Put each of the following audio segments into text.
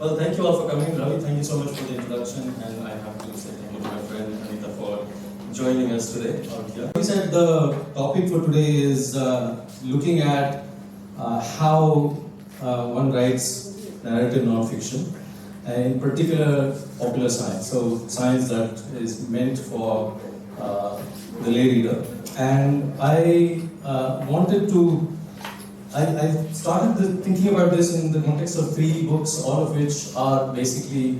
Well, thank you all for coming. Ravi, thank you so much for the introduction, and I have to say thank you to my friend Anita for joining us today out here. We said the topic for today is looking at how one writes narrative non-fiction, and in particular popular science. So science that is meant for the lay reader. And I started thinking about this in the context of 3 books, all of which are basically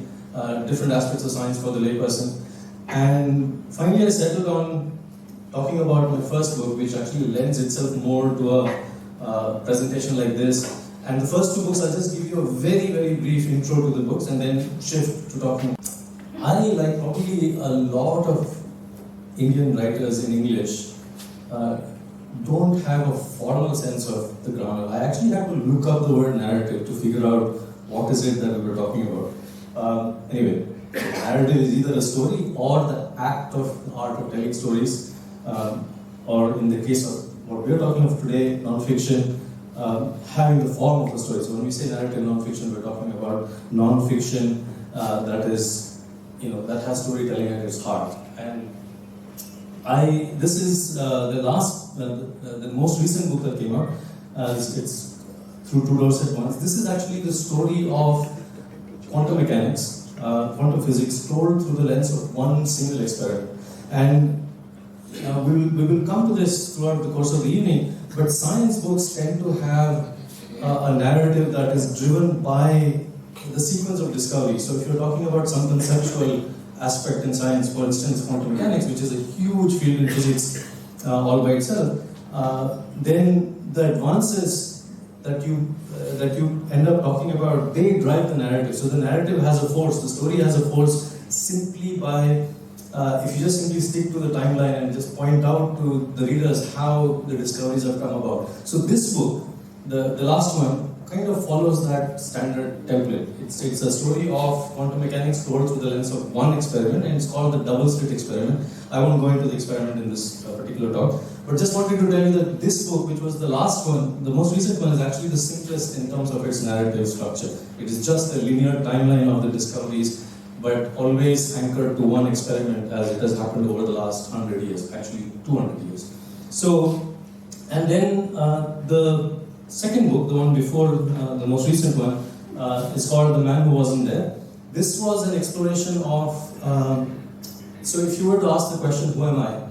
different aspects of science for the layperson. And finally I settled on talking about my first book, which actually lends itself more to a presentation like this. And the first 2 books, I'll just give you a very, very brief intro to the books and then shift to talking. I, like probably a lot of Indian writers in English, don't have a formal sense of the grammar. I actually had to look up the word narrative to figure out what is it that we were talking about. Anyway, narrative is either a story or the act of the art of telling stories, or in the case of what we're talking of today, non-fiction, having the form of a story. So when we say narrative non-fiction, we're talking about non-fiction that is, that has storytelling at its heart. And this is the most recent book that came out. It's through 2 doors at once. This is actually the story of quantum mechanics, quantum physics, told through the lens of one single experiment. And we will come to this throughout the course of the evening, but science books tend to have a narrative that is driven by the sequence of discovery. So if you're talking about some conceptual aspect in science, for instance quantum mechanics, which is a huge field in physics all by itself, then the advances that you end up talking about, they drive the narrative. So the narrative has a force, the story has a force simply by, if you just simply stick to the timeline and just point out to the readers how the discoveries have come about. So this book, the last one, kind of follows that standard template. It's a story of quantum mechanics told through the lens of one experiment, and it's called the double-slit experiment. I won't go into the experiment in this particular talk, but just wanted to tell you that this book, which was the last one, the most recent one, is actually the simplest in terms of its narrative structure. It is just a linear timeline of the discoveries, but always anchored to one experiment, as it has happened over the last 100 years, actually 200 years. So, and then the second book, the one before the most recent one, is called The Man Who Wasn't There. This was an exploration of, so if you were to ask the question, who am I?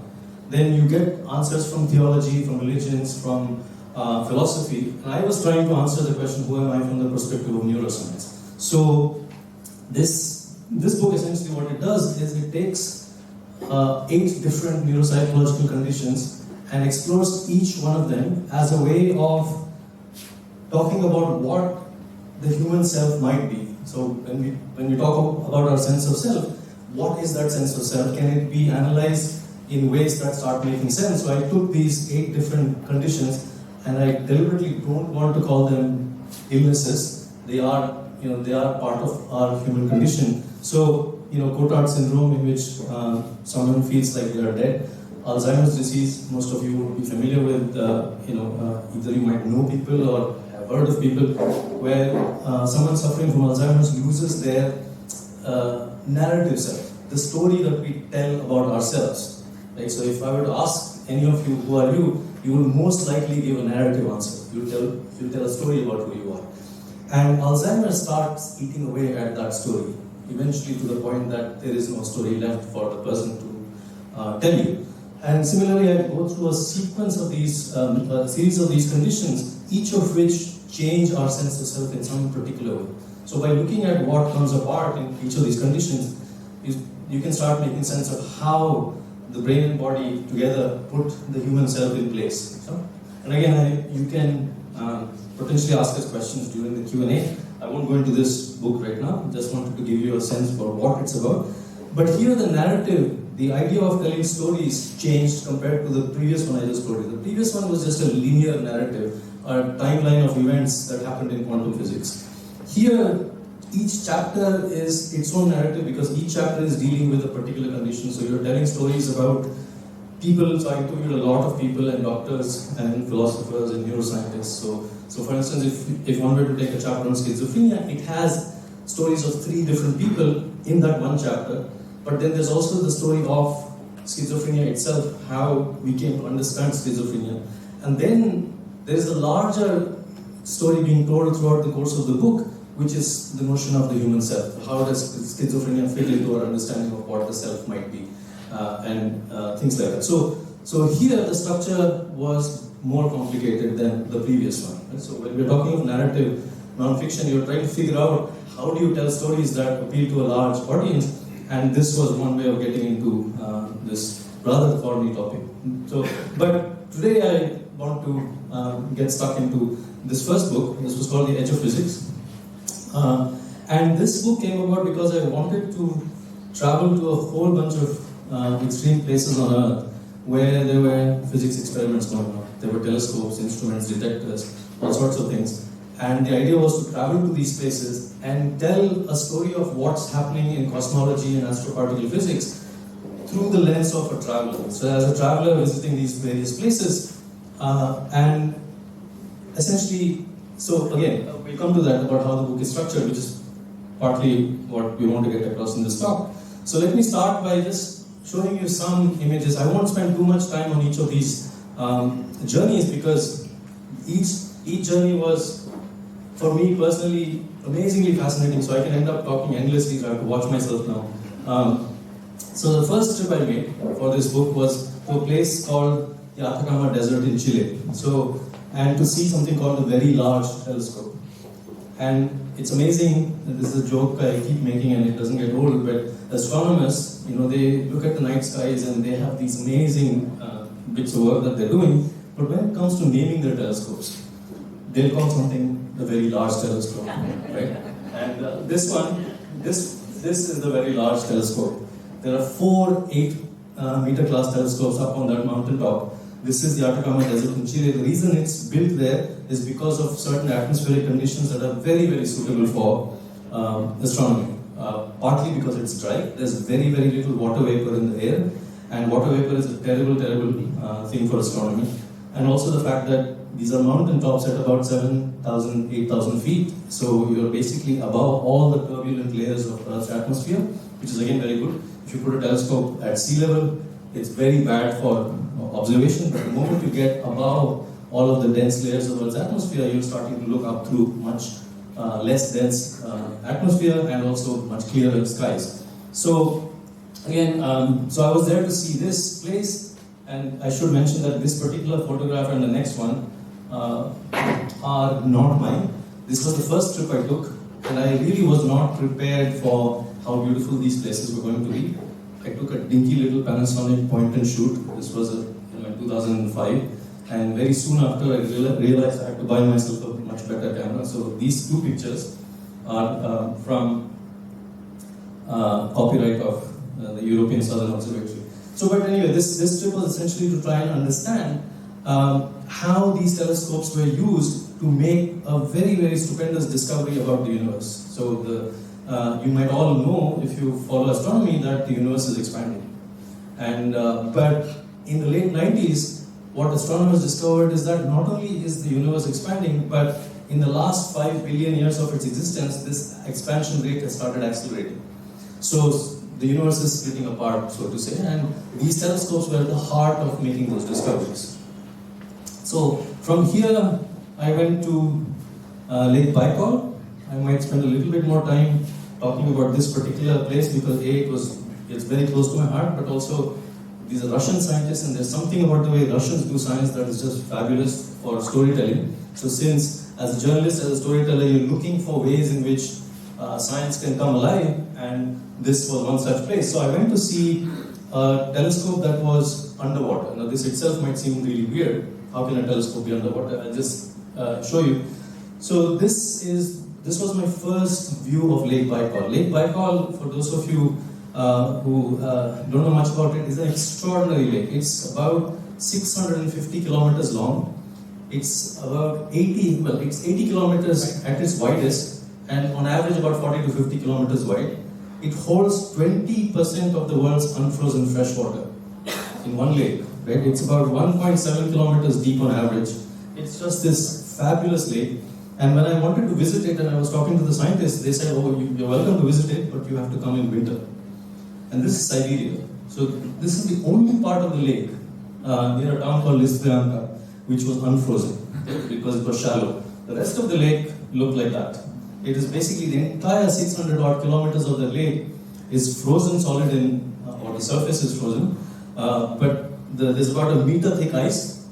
Then you get answers from theology, from religions, from philosophy. And I was trying to answer the question, who am I, from the perspective of neuroscience. So this book, essentially what it does is it takes 8 different neuropsychological conditions and explores each one of them as a way of talking about what the human self might be. So when we talk about our sense of self, what is that sense of self? Can it be analyzed in ways that start making sense? So I took these 8 different conditions, and I deliberately don't want to call them illnesses. They are part of our human condition. So Cotard syndrome, in which someone feels like they are dead. Alzheimer's disease, most of you would be familiar with. Either you might know people or have heard of people where someone suffering from Alzheimer's loses their narrative self, the story that we tell about ourselves. Right? So if I were to ask any of you, who are you, you will most likely give a narrative answer. You'll tell a story about who you are. And Alzheimer's starts eating away at that story, eventually to the point that there is no story left for the person to tell you. And similarly, I go through a sequence of these, series of these conditions, each of which change our sense of self in some particular way. So by looking at what comes apart in each of these conditions, you can start making sense of how the brain and body together put the human self in place. So, and again, you can potentially ask us questions during the Q&A. I won't go into this book right now, just wanted to give you a sense for what it's about. But here the narrative, the idea of telling stories changed compared to the previous one I just told you. The previous one was just a linear narrative, a timeline of events that happened in quantum physics. Here, each chapter is its own narrative because each chapter is dealing with a particular condition. So you're telling stories about people, so I interviewed a lot of people and doctors and philosophers and neuroscientists. So for instance, if one were to take a chapter on schizophrenia, it has stories of 3 different people in that one chapter. But then there's also the story of schizophrenia itself, how we came to understand schizophrenia. And then there's a larger story being told throughout the course of the book, which is the notion of the human self. How does schizophrenia fit into our understanding of what the self might be, and things like that. So here the structure was more complicated than the previous one. Right? So when we're talking of narrative non-fiction, you're trying to figure out how do you tell stories that appeal to a large audience, and this was one way of getting into this rather thorny topic. So, but today I want to get stuck into this first book. This was called The Edge of Physics. And this book came about because I wanted to travel to a whole bunch of extreme places on Earth where there were physics experiments going on. There were telescopes, instruments, detectors, all sorts of things. And the idea was to travel to these places and tell a story of what's happening in cosmology and astroparticle physics through the lens of a traveler. So as a traveler visiting these various places, and essentially, so again, we'll come to that about how the book is structured, which is partly what we want to get across in this talk. So let me start by just showing you some images. I won't spend too much time on each of these journeys because each journey was, for me personally, amazingly fascinating, so I can end up talking endlessly, so I have to watch myself now. So the first trip I made for this book was to a place called the Atacama Desert in Chile. And to see something called the Very Large Telescope. And it's amazing, this is a joke I keep making and it doesn't get old, but astronomers, they look at the night skies and they have these amazing bits of work that they're doing, but when it comes to naming their telescopes, they'll call something the Very Large Telescope, right? And this is the Very Large Telescope. There are 4 8-meter class telescopes up on that mountaintop. This is the Atacama Desert in Chile. The reason it's built there is because of certain atmospheric conditions that are very, very suitable for astronomy. Partly because it's dry, there's very, very little water vapor in the air, and water vapor is a terrible, terrible thing for astronomy. And also the fact that these are mountain tops at about 7,000, 8,000 feet, so you're basically above all the turbulent layers of Earth's atmosphere, which is again very good. If you put a telescope at sea level, it's very bad for observation, but the moment you get above all of the dense layers of Earth's atmosphere, you're starting to look up through much less dense atmosphere and also much clearer skies. So again, so I was there to see this place, and I should mention that this particular photograph and the next one are not mine. This was the first trip I took, and I really was not prepared for how beautiful these places were going to be. I took a dinky little Panasonic point and shoot. This was in 2005, and very soon after I realized I had to buy myself a much better camera. So these 2 pictures are from copyright of the European Southern Observatory. So, but anyway, this trip was essentially to try and understand how these telescopes were used to make a very, very stupendous discovery about the universe. So you might all know, if you follow astronomy, that the universe is expanding. And but in the late 90s, what astronomers discovered is that not only is the universe expanding, but in the last 5 billion years of its existence, this expansion rate has started accelerating. So the universe is splitting apart, so to say, and these telescopes were at the heart of making those discoveries. So from here, I went to Lake Baikal. I might spend a little bit more time talking about this particular place because it's very close to my heart, but also these are Russian scientists, and there's something about the way Russians do science that is just fabulous for storytelling. So since as a journalist, as a storyteller, you're looking for ways in which science can come alive, and this was one such place. So I went to see a telescope that was underwater. Now this itself might seem really weird. How can a telescope be underwater? I'll just show you. So this was my first view of Lake Baikal. Lake Baikal, for those of you who don't know much about it, is an extraordinary lake. It's about 650 kilometers long. It's about 80 kilometers at its widest, and on average about 40 to 50 kilometers wide. It holds 20% of the world's unfrozen fresh water in one lake. Right? It's about 1.7 kilometers deep on average. It's just this fabulous lake. And when I wanted to visit it and I was talking to the scientists, they said, oh, you're welcome to visit it, but you have to come in winter. And this is Siberia. So this is the only part of the lake near a town called Listvyanka, which was unfrozen because it was shallow. The rest of the lake looked like that. It is basically the entire 600 odd kilometers of the lake is frozen solid in, or the surface is frozen, but there's about a meter thick ice.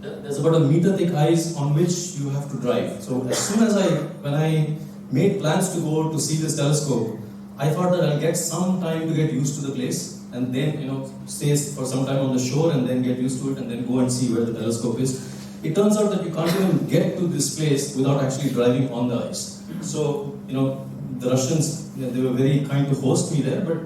There's about a meter thick ice on which you have to drive. So as soon as when I made plans to go to see this telescope, I thought that I'll get some time to get used to the place and then, stay for some time on the shore and then get used to it and then go and see where the telescope is. It turns out that you can't even get to this place without actually driving on the ice. So, the Russians, they were very kind to host me there, but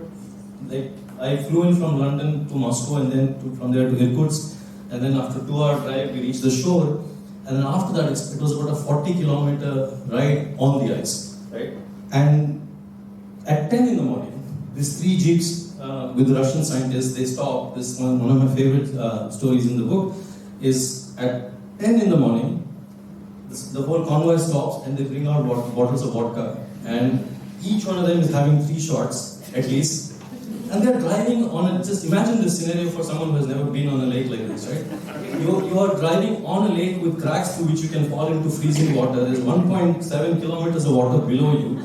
I flew in from London to Moscow and then from there to Irkutsk, and then after a 2-hour drive we reached the shore, and then after that it was about a 40-kilometer ride on the ice, right? And at 10 in the morning, these 3 jeeps with Russian scientists, they stopped. This one of my favorite stories in the book is at 10 in the morning, the whole convoy stops and they bring out bottles of vodka, and each one of them is having 3 shots at least, and they're driving on it. Just imagine this scenario for someone who has never been on a lake like this, right? You are driving on a lake with cracks through which you can fall into freezing water. There's 1.7 kilometers of water below you.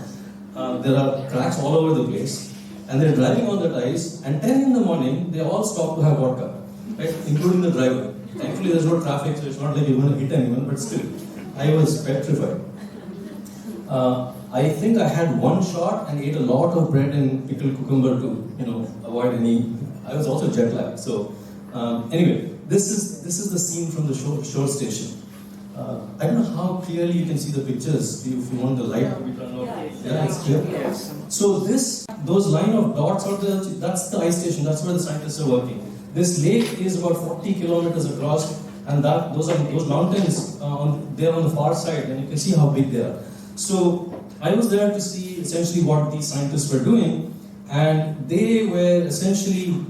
There are cracks all over the place, and they're driving on that ice, and 10 in the morning, they all stop to have vodka, right? Including the driver. Thankfully, there's no traffic, so it's not like you're going to hit anyone, but still, I was petrified. I think I had 1 shot and ate a lot of bread and pickled cucumber to, avoid any. I was also jet lagged. So, anyway, this is the scene from the shore station. I don't know how clearly you can see the pictures. If you want the light to be turned off, yeah, it's clear. Yes. So those line of dots that's the ice station. That's where the scientists are working. This lake is about 40 kilometers across, and those mountains they're on the far side, and you can see how big they are. So I was there to see essentially what these scientists were doing, and they were essentially,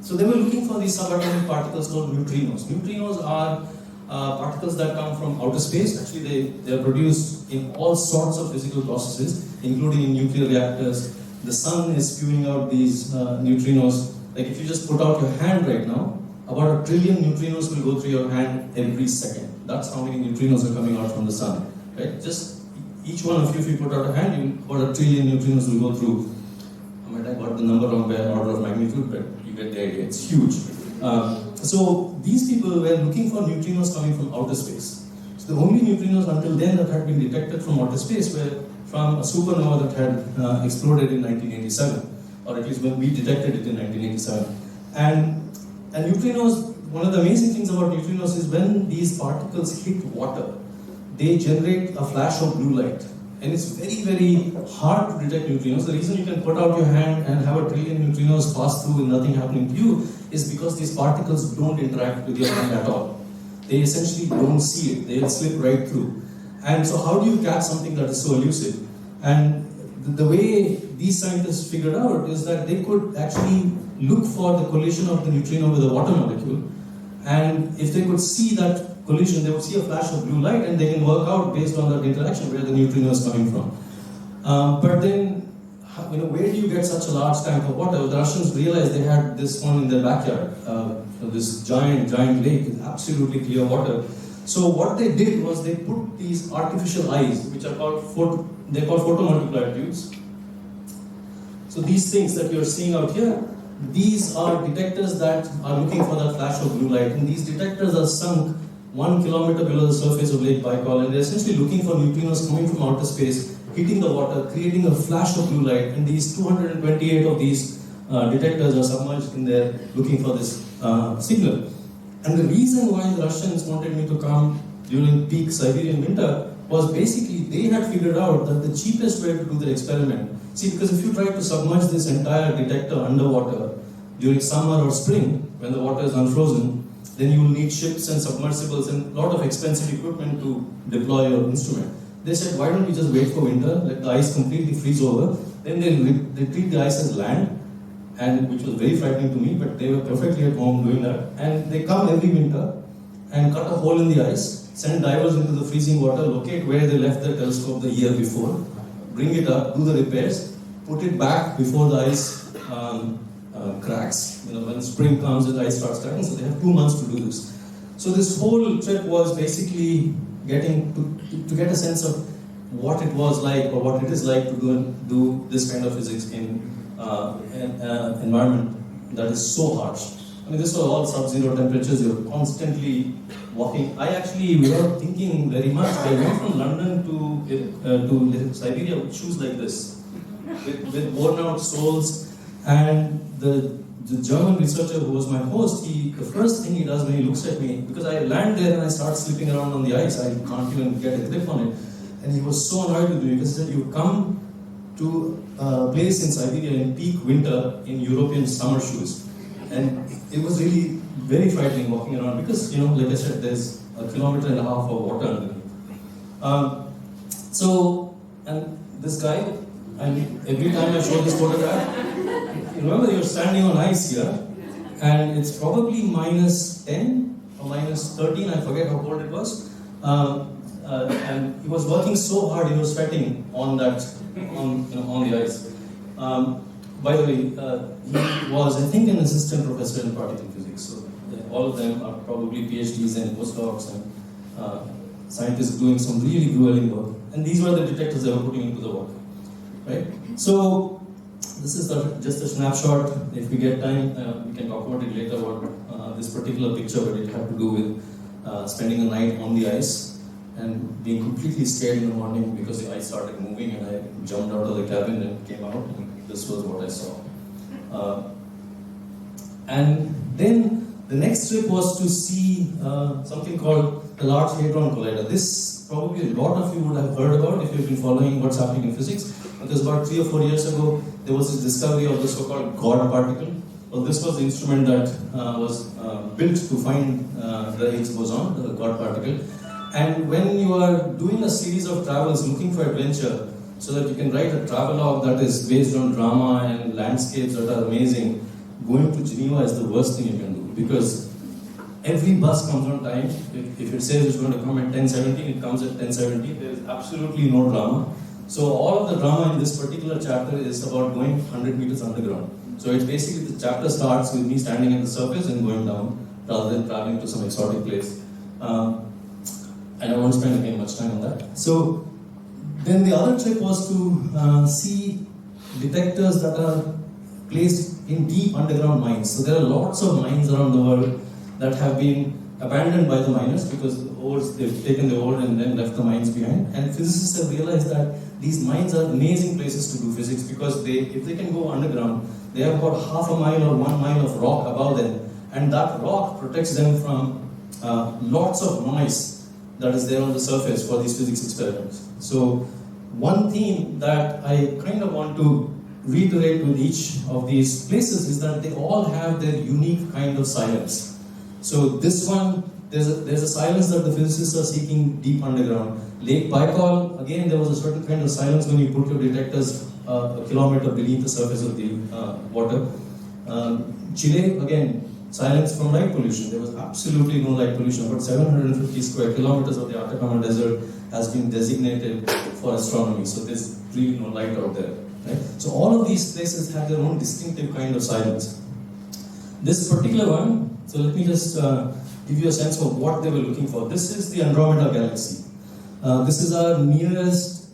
so they were looking for these subatomic particles called neutrinos. Neutrinos are particles that come from outer space. Actually, they are produced in all sorts of physical processes, including in nuclear reactors. The sun is spewing out these neutrinos. Like if you just put out your hand right now, about 1 trillion neutrinos will go through your hand every second. That's how many neutrinos are coming out from the sun, right? Just each one of you, if you put out a hand, about 1 trillion neutrinos will go through. I might have got the number wrong by an order of magnitude, but you get the idea. It's huge. So these people were looking for neutrinos coming from outer space. So the only neutrinos until then that had been detected from outer space were from a supernova that had exploded in 1987, or at least when we detected it in 1987. And neutrinos, one of the amazing things about neutrinos is when these particles hit water, they generate a flash of blue light. And it's very, very hard to detect neutrinos. The reason you can put out your hand and have 1 trillion neutrinos pass through with nothing happening to you is because these particles don't interact with your hand at all. They essentially don't see it. They'll slip right through. And so how do you catch something that is so elusive? And the way these scientists figured out is that they could actually look for the collision of the neutrino with a water molecule. And if they could see that collision, they would see a flash of blue light, and they can work out based on that interaction where the neutrino is coming from. But then, where do you get such a large tank of water? The Russians realized they had this one in their backyard. This giant lake with absolutely clear water. So what they did was they put these artificial eyes, which are called photomultiplier tubes. So these things that you're seeing out here, these are detectors that are looking for that flash of blue light, and these detectors are sunk 1 kilometer below the surface of Lake Baikal, and they're essentially looking for neutrinos coming from outer space, hitting the water, creating a flash of blue light, and these 228 of these detectors are submerged in there looking for this signal. And the reason why the Russians wanted me to come during peak Siberian winter was basically they had figured out that the cheapest way to do the experiment, because if you try to submerge this entire detector underwater during summer or spring, when the water is unfrozen, then you will need ships and submersibles and a lot of expensive equipment to deploy your instrument. They said, why don't we just wait for winter, let the ice completely freeze over, then they treat the ice as land, and which was very frightening to me, but they were perfectly at home doing that. And they come every winter and cut a hole in the ice, send divers into the freezing water, locate where they left their telescope the year before, bring it up, do the repairs, put it back before the ice cracks. When spring comes, the ice starts cracking, so they have 2 months to do this. So this whole trip was basically getting to get a sense of what it was like, or what it is like to do this kind of physics in an environment that is so harsh. This was all sub-zero temperatures. You're constantly walking. I actually, without thinking very much, I went from London to Siberia with shoes like this, with worn-out soles. And the German researcher who was my host, the first thing he does when he looks at me, because I land there and I start slipping around on the ice, I can't even get a grip on it. And he was so annoyed with me because he said, "You come to a place in Siberia in peak winter in European summer shoes." And it was really very frightening walking around because, like I said, there's 1.5 kilometers of water underneath. And this guy, and every time I show this photograph, remember you're standing on ice here, and it's probably minus 10 or minus 13, I forget how cold it was. And he was working so hard, he was sweating on the ice. By the way, he was, I think, an assistant professor in particle physics. So all of them are probably PhDs and postdocs and scientists doing some really grueling work. And these were the detectors they were putting into the water, right? So this is just a snapshot. If we get time, we can talk about it later about this particular picture, but it had to do with spending a night on the ice and being completely scared in the morning because the ice started moving, and I jumped out of the cabin and came out, and this was what I saw. And then the next trip was to see something called the Large Hadron Collider. This probably a lot of you would have heard about if you've been following what's happening in physics, because about 3 or 4 years ago there was this discovery of the so-called God particle. Well, this was the instrument that was built to find the Higgs boson, the God particle. And when you are doing a series of travels looking for adventure, so that you can write a travelogue that is based on drama and landscapes that are amazing, going to Geneva is the worst thing you can do, because every bus comes on time. If it says it's going to come at 10:17, it comes at 10:17. There is absolutely no drama. So all of the drama in this particular chapter is about going 100 meters underground. So it's basically, the chapter starts with me standing at the surface and going down, rather than traveling to some exotic place. And I won't spend again much time on that. So then the other trick was to see detectors that are placed in deep underground mines. So there are lots of mines around the world that have been abandoned by the miners because they've taken the ore and then left the mines behind. And physicists have realized that these mines are amazing places to do physics, because if they can go underground, they have about half a mile or 1 mile of rock above them, and that rock protects them from lots of noise that is there on the surface for these physics experiments. So one theme that I kind of want to reiterate with each of these places is that they all have their unique kind of silence. So this one, there's a silence that the physicists are seeking deep underground. Lake Baikal, again, there was a certain kind of silence when you put your detectors a kilometer beneath the surface of the water. Chile, again, silence from light pollution. There was absolutely no light pollution. About 750 square kilometers of the Atacama Desert has been designated for astronomy. So there's really no light out there. Right? So all of these places have their own distinctive kind of silence. This particular one, so let me just give you a sense of what they were looking for. This is the Andromeda Galaxy. This is our nearest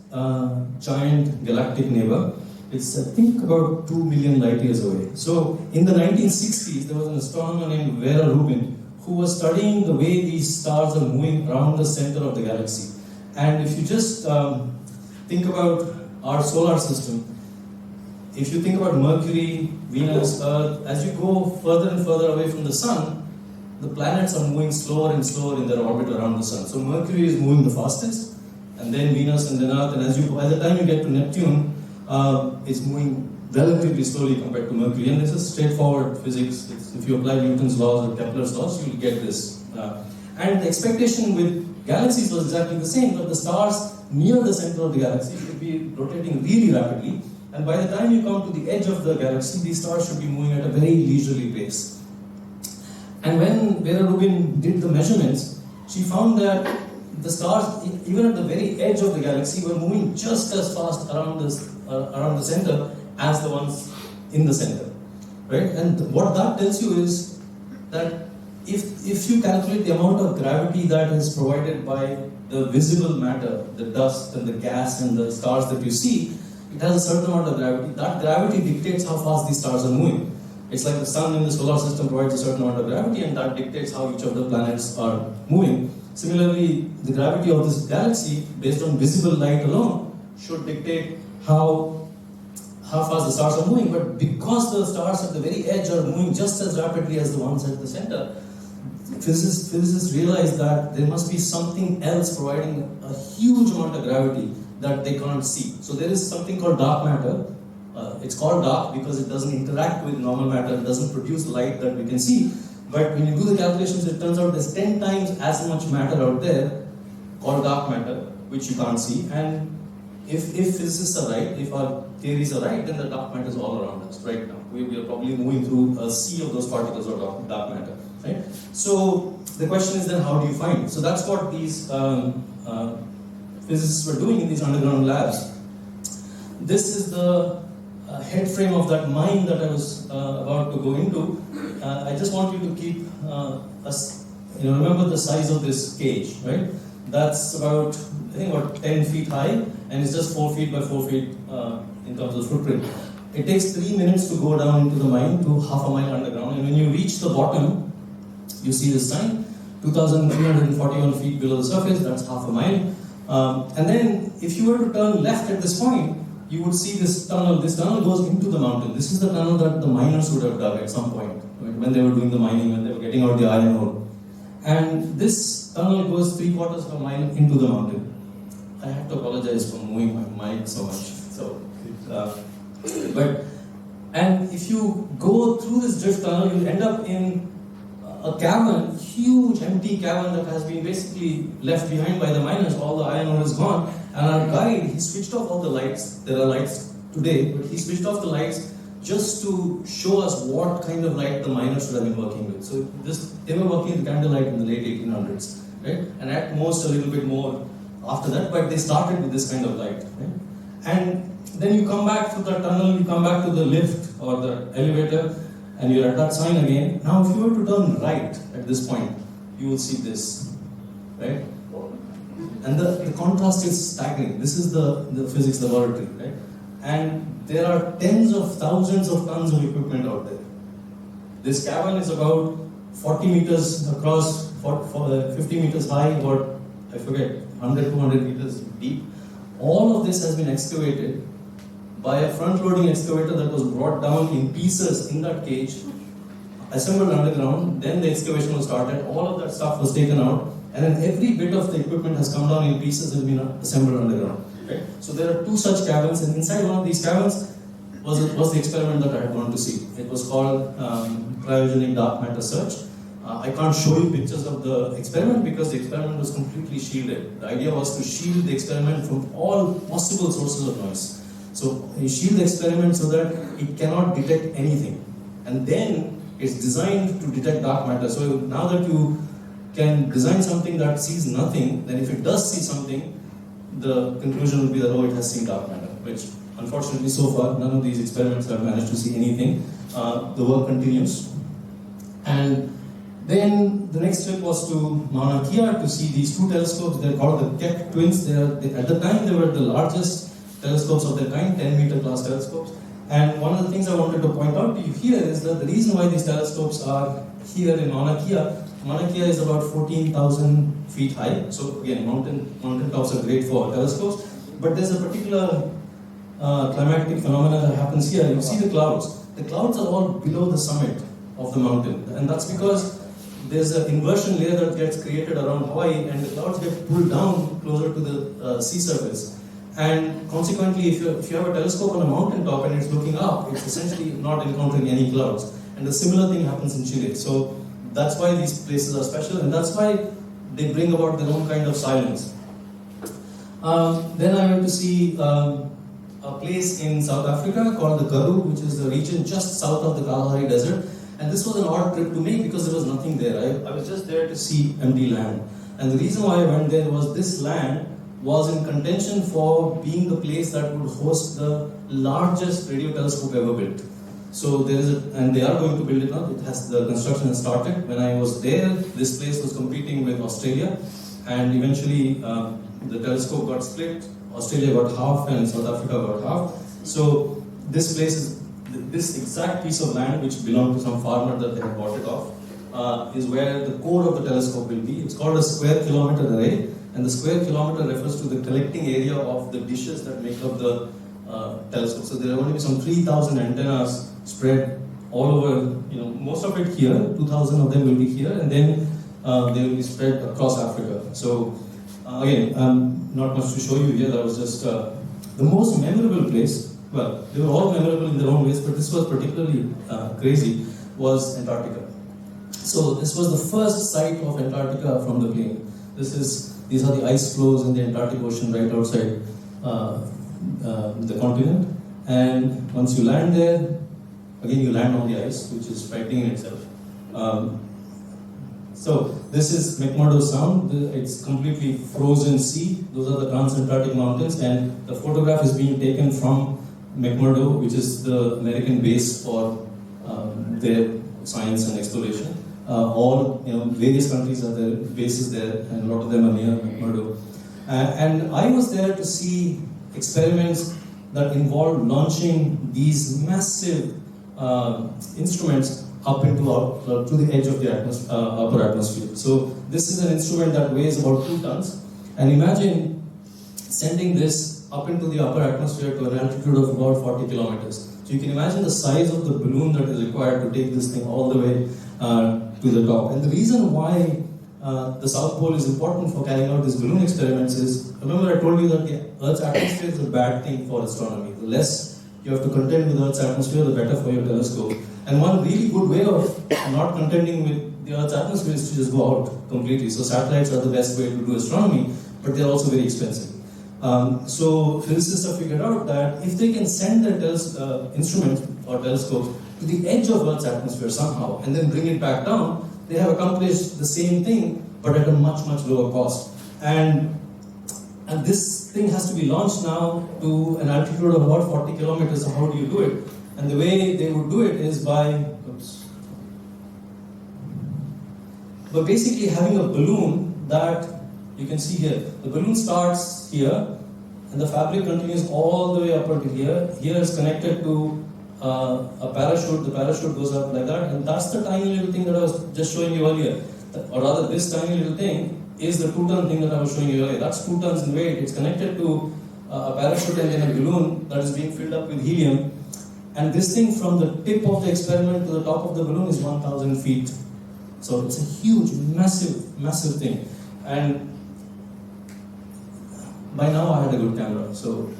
giant galactic neighbor. It's, I think, about 2 million light years away. So in the 1960s, there was an astronomer named Vera Rubin who was studying the way these stars are moving around the center of the galaxy. And if you just think about our solar system, if you think about Mercury, Venus, Earth, as you go further and further away from the sun, the planets are moving slower and slower in their orbit around the sun. So Mercury is moving the fastest, and then Venus, and then Earth, and by the time you get to Neptune, it's moving relatively slowly compared to Mercury. And this is straightforward physics. If you apply Newton's laws or Kepler's laws, you'll get this. And the expectation with galaxies was exactly the same, but the stars near the center of the galaxy should be rotating really rapidly. And by the time you come to the edge of the galaxy, these stars should be moving at a very leisurely pace. And when Vera Rubin did the measurements, she found that the stars, even at the very edge of the galaxy, were moving just as fast around the center as the ones in the center, right? And what that tells you is that if you calculate the amount of gravity that is provided by the visible matter, the dust and the gas and the stars that you see, it has a certain amount of gravity. That gravity dictates how fast these stars are moving. It's like the sun in the solar system provides a certain amount of gravity, and that dictates how each of the planets are moving. Similarly, the gravity of this galaxy, based on visible light alone, should dictate how fast the stars are moving. But because the stars at the very edge are moving just as rapidly as the ones at the center, physicists realize that there must be something else providing a huge amount of gravity that they can't see. So there is something called dark matter. It's called dark because it doesn't interact with normal matter, it doesn't produce light that we can see. But when you do the calculations, it turns out there's 10 times as much matter out there called dark matter, which you can't see. And if physicists are right, if our theories are right, then the dark matter is all around us right now. We are probably moving through a sea of those particles of dark matter. Right? So the question is then, how do you find it? So that's what these physicists were doing in these underground labs. This is the head frame of that mine that I was about to go into. I just want you to keep remember the size of this cage, right? That's about, I think, about 10 feet high, and it's just 4 feet by 4 feet in terms of footprint. It takes 3 minutes to go down into the mine to half a mile underground, and when you reach the bottom, you see this sign, 2,341 feet below the surface, that's half a mile. And then, if you were to turn left at this point, you would see this tunnel. This tunnel goes into the mountain. This is the tunnel that the miners would have dug at some point, when they were doing the mining, when they were getting out the iron ore. And this tunnel goes 3/4 of a mile into the mountain. I have to apologize for moving my mic so much. And if you go through this drift tunnel, you'll end up in a cavern, huge empty cavern that has been basically left behind by the miners. All the iron ore is gone. And our guide, he switched off all the lights. There are lights today, but he switched off the lights just to show us what kind of light the miners should have been working with. So they were working with candlelight in the late 1800s, right? And at most a little bit more after that, but they started with this kind of light, right? And then you come back to the tunnel, you come back to the lift or the elevator, and you're at that sign again. Now, if you were to turn right at this point, you will see this, right? And the contrast is staggering. This is the physics laboratory, right? And there are tens of thousands of tons of equipment out there. This cavern is about 40 meters across, 50 meters high, or I forget, 100, 200 meters deep. All of this has been excavated by a front-loading excavator that was brought down in pieces in that cage, assembled underground. Then the excavation was started. All of that stuff was taken out. And then every bit of the equipment has come down in pieces and been assembled underground. Right? So there are 2 such caverns, and inside one of these caverns was the experiment that I had wanted to see. It was called cryogenic dark matter search. I can't show you pictures of the experiment because the experiment was completely shielded. The idea was to shield the experiment from all possible sources of noise. So you shield the experiment so that it cannot detect anything. And then it's designed to detect dark matter. So now that you can design something that sees nothing, then if it does see something, the conclusion will be that, it has seen dark matter, which unfortunately so far none of these experiments have managed to see anything. The work continues. And then the next trip was to Mauna Kea to see these 2 telescopes. They're called the Keck twins. At the time they were the largest telescopes of their kind, 10-meter class telescopes. And one of the things I wanted to point out to you here is that the reason why these telescopes are here in Mauna Kea is about 14,000 feet high. So again, mountain tops are great for telescopes. But there's a particular climatic phenomenon that happens here. You see the clouds. The clouds are all below the summit of the mountain. And that's because there's an inversion layer that gets created around Hawaii, and the clouds get pulled down closer to the sea surface. And consequently, if you have a telescope on a mountain top and it's looking up, it's essentially not encountering any clouds. And a similar thing happens in Chile. So that's why these places are special, and that's why they bring about their own kind of silence. Then I went to see a place in South Africa called the Karoo, which is the region just south of the Kalahari Desert. And this was an odd trip to make because there was nothing there. I was just there to see empty land. And the reason why I went there was this land was in contention for being the place that would host the largest radio telescope ever built. So there is and they are going to build it now. The construction has started. When I was there, this place was competing with Australia, and eventually the telescope got split. Australia got half, and South Africa got half. So this place is this exact piece of land, which belonged to some farmer that they had bought it off, is where the core of the telescope will be. It's called a square kilometer array, and the square kilometer refers to the collecting area of the dishes that make up the telescope. So there are going to be some 3,000 antennas spread all over, most of it here, 2,000 of them will be here, and then they will be spread across Africa. So again, not much to show you here. That was just the most memorable place. Well, they were all memorable in their own ways, but this was particularly crazy, was Antarctica. So this was the first sight of Antarctica from the plane. These are the ice floes in the Antarctic Ocean right outside the continent. And once you land there, again you land on the ice, which is frightening in itself. So this is McMurdo Sound. It's completely frozen sea. Those are the Transantarctic Mountains, and the photograph is being taken from McMurdo, which is the American base for their science and exploration. Various countries have their bases there, and a lot of them are near McMurdo. And I was there to see experiments that involved launching these massive instruments up into to the edge of the upper atmosphere. So this is an instrument that weighs about 2 tons, and imagine sending this up into the upper atmosphere to an altitude of about 40 kilometers. So you can imagine the size of the balloon that is required to take this thing all the way to the top. And the reason why the South Pole is important for carrying out these balloon experiments is, remember I told you that the Earth's atmosphere is a bad thing for astronomy. The less you have to contend with Earth's atmosphere, the better for your telescope. And one really good way of not contending with the Earth's atmosphere is to just go out completely. So satellites are the best way to do astronomy, but they're also very expensive. So physicists have figured out that if they can send their instrument or telescope to the edge of Earth's atmosphere somehow and then bring it back down, they have accomplished the same thing but at a much, much lower cost. And this thing has to be launched now to an altitude of about 40 kilometers. So how do you do it? And the way they would do it is by basically having a balloon that you can see here. The balloon starts here and the fabric continues all the way up until here. Here is connected to a parachute. The parachute goes up like that, and that's the tiny little thing that I was just showing you earlier. Or rather, this tiny little thing is the 2-ton thing that I was showing you earlier. That's 2 tons in weight. It's connected to a parachute and then a balloon that is being filled up with helium. And this thing from the tip of the experiment to the top of the balloon is 1,000 feet. So it's a huge, massive, massive thing. And by now I had a good camera. So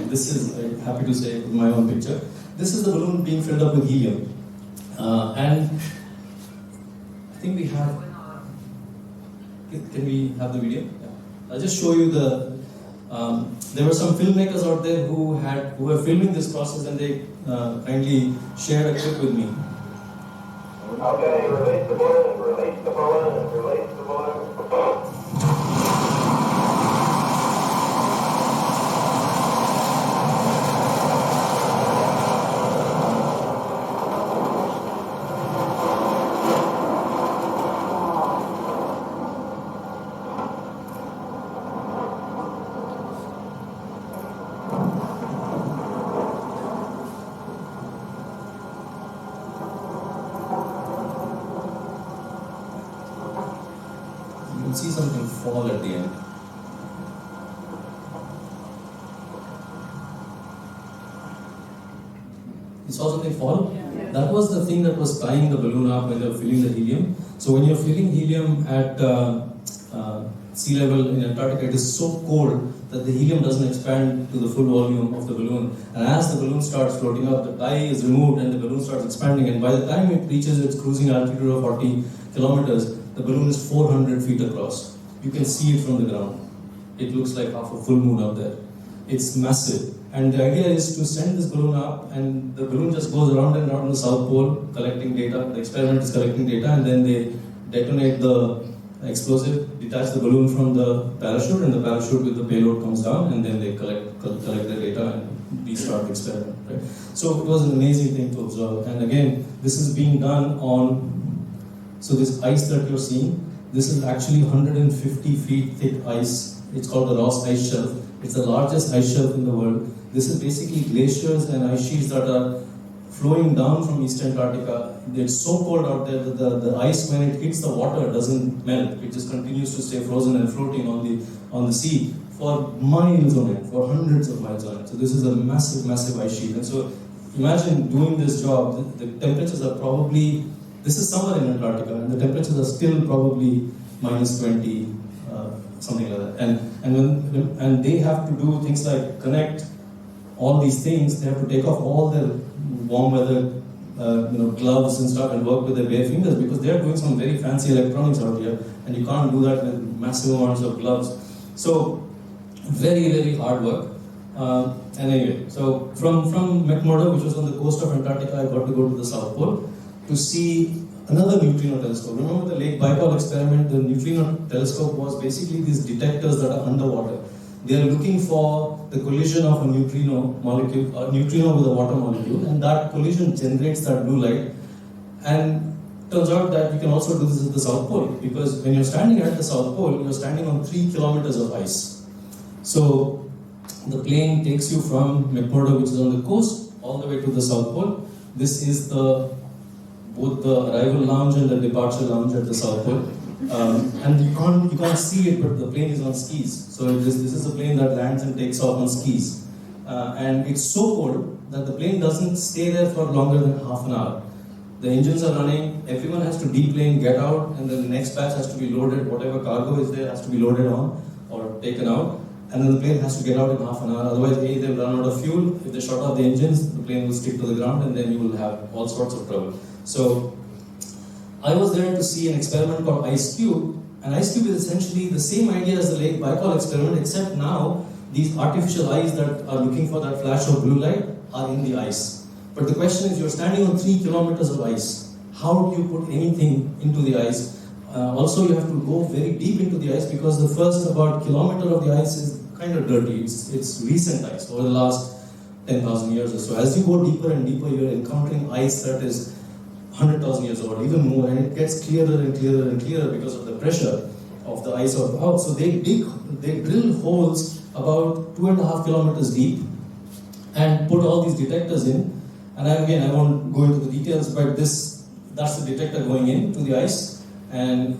this is, I'm happy to say, my own picture. This is the balloon being filled up with helium. And I think we have, can we have the video? Yeah. I'll just show you there were some filmmakers out there who were filming this process, and they kindly shared a clip with me. Okay, release the balloon, release the balloon, release the balloon. See something fall at the end. You saw something fall? Yeah. That was the thing that was tying the balloon up when they were filling the helium. So when you're filling helium at sea level in Antarctica, it is so cold that the helium doesn't expand to the full volume of the balloon. And as the balloon starts floating up, the tie is removed and the balloon starts expanding. And by the time it reaches its cruising altitude of 40 kilometers, the balloon is 400 feet across. You can see it from the ground. It looks like half a full moon out there. It's massive. And the idea is to send this balloon up, and the balloon just goes around and around the South Pole collecting data. The experiment is collecting data, and then they detonate the explosive, detach the balloon from the parachute, and the parachute with the payload comes down, and then they collect the data and restart the experiment. Right? So it was an amazing thing to observe. And again, this is being done on, so this ice that you're seeing, this is actually 150 feet thick ice. It's called the Ross Ice Shelf. It's the largest ice shelf in the world. This is basically glaciers and ice sheets that are flowing down from East Antarctica. It's so cold out there that the ice, when it hits the water, doesn't melt. It just continues to stay frozen and floating on the sea for miles on end, for hundreds of miles on end. So this is a massive, massive ice sheet. And so imagine doing this job. The temperatures are probably, this is summer in Antarctica, and the temperatures are still probably minus 20, something like that. And they have to do things like connect all these things. They have to take off all their warm weather gloves and stuff and work with their bare fingers, because they are doing some very fancy electronics out here, and you can't do that with massive amounts of gloves. So very, very hard work. And anyway, so from McMurdo, which was on the coast of Antarctica, I got to go to the South Pole to see another neutrino telescope. Remember the Lake Baikal experiment? The neutrino telescope was basically these detectors that are underwater. They are looking for the collision of a neutrino molecule, a neutrino with a water molecule, and that collision generates that blue light. And turns out that you can also do this at the South Pole, because when you're standing at the South Pole, you're standing on 3 kilometers of ice. So the plane takes you from McMurdo, which is on the coast, all the way to the South Pole. This is both the arrival lounge and the departure lounge at the South Pole. And you can't see it, but the plane is on skis. So this is a plane that lands and takes off on skis. And it's so cold that the plane doesn't stay there for longer than half an hour. The engines are running, everyone has to deplane, get out, and then the next batch has to be loaded, whatever cargo is there has to be loaded on or taken out. And then the plane has to get out in half an hour, otherwise they'll run out of fuel. If they shut off the engines, the plane will stick to the ground, and then you will have all sorts of trouble. So I was there to see an experiment called IceCube, and IceCube is essentially the same idea as the Lake Baikal experiment, except now these artificial eyes that are looking for that flash of blue light are in the ice. But the question is, you're standing on 3 kilometers of ice. How do you put anything into the ice? Also, you have to go very deep into the ice, because the first about kilometer of the ice is kind of dirty. It's recent ice over the last 10,000 years or so. As you go deeper and deeper, you're encountering ice that is 100,000 years old, even more, and it gets clearer and clearer and clearer because of the pressure of the ice out. So they drill holes about 2.5 kilometers deep and put all these detectors in. And I won't go into the details, but that's the detector going into the ice, and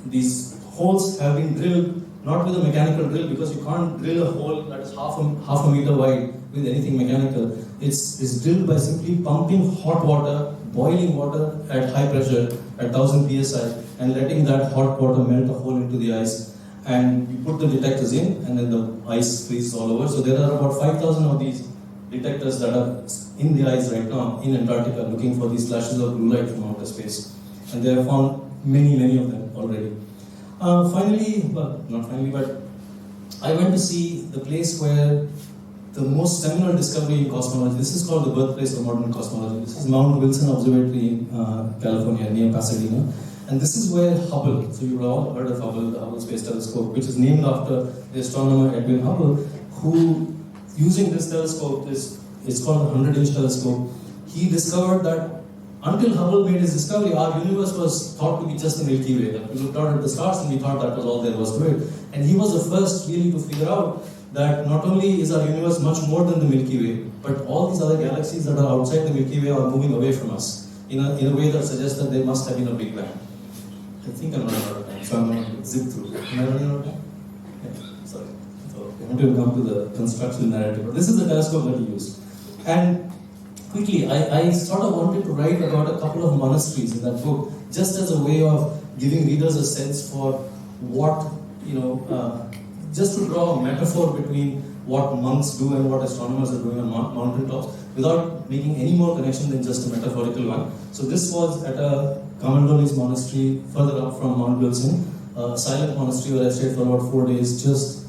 these holes have been drilled not with a mechanical drill, because you can't drill a hole that is half a meter wide with anything mechanical. It's drilled by simply pumping hot water, boiling water at high pressure at 1000 psi, and letting that hot water melt a hole into the ice. And you put the detectors in, and then the ice freezes all over. So there are about 5,000 of these detectors that are in the ice right now in Antarctica, looking for these flashes of blue light from outer space. And they have found many of them already. But I went to see the place where the most seminal discovery in cosmology. This is called the birthplace of modern cosmology. This is Mount Wilson Observatory in California, near Pasadena. And this is where Hubble, so you've all heard of Hubble, the Hubble Space Telescope, which is named after the astronomer Edwin Hubble, who, using this telescope, it's called the 100-inch telescope, he discovered that until Hubble made his discovery, our universe was thought to be just the Milky Way. That we looked out at the stars and we thought that was all there was to it. And he was the first really to figure out that not only is our universe much more than the Milky Way, but all these other galaxies that are outside the Milky Way are moving away from us in a way that suggests that there must have been a Big Bang. I think I'm running out of time, so I'm going to zip through. Am I running out of time? Yeah, sorry. So I want to come to the construction narrative. But this is the telescope that he used. And quickly, I sort of wanted to write about a couple of monasteries in that book, just as a way of giving readers a sense for what, just to draw a metaphor between what monks do and what astronomers are doing on mountaintops, without making any more connection than just a metaphorical one. So this was at a Kamandolis monastery further up from Mount Wilson, a silent monastery where I stayed for about 4 days, just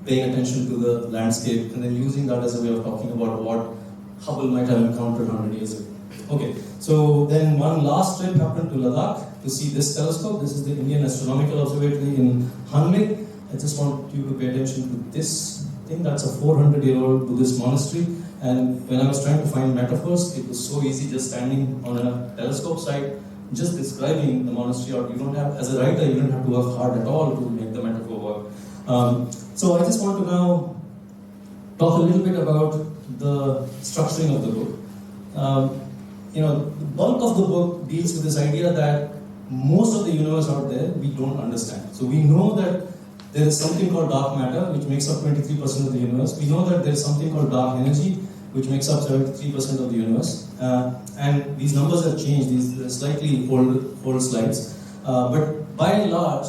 paying attention to the landscape and then using that as a way of talking about what Hubble might have encountered 100 years ago. Okay, so then one last trip happened to Ladakh, to see this telescope. This is the Indian Astronomical Observatory in Hanle. I just want you to pay attention to this thing. That's a 400-year-old Buddhist monastery. And when I was trying to find metaphors, it was so easy just standing on a telescope site, just describing the monastery. Or you don't have, as a writer, you don't have to work hard at all to make the metaphor work. So I just want to now talk a little bit about the structuring of the book. The bulk of the book deals with this idea that most of the universe out there we don't understand. So we know that there is something called dark matter, which makes up 23% of the universe. We know that there is something called dark energy, which makes up 73% of the universe. And these numbers have changed. These are slightly old slides. But by and large,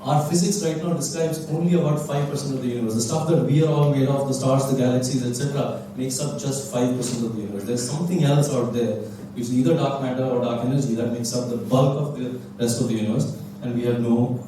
our physics right now describes only about 5% of the universe. The stuff that we are all made of, the stars, the galaxies, etc., makes up just 5% of the universe. There's something else out there, which is either dark matter or dark energy, that makes up the bulk of the rest of the universe. And we have no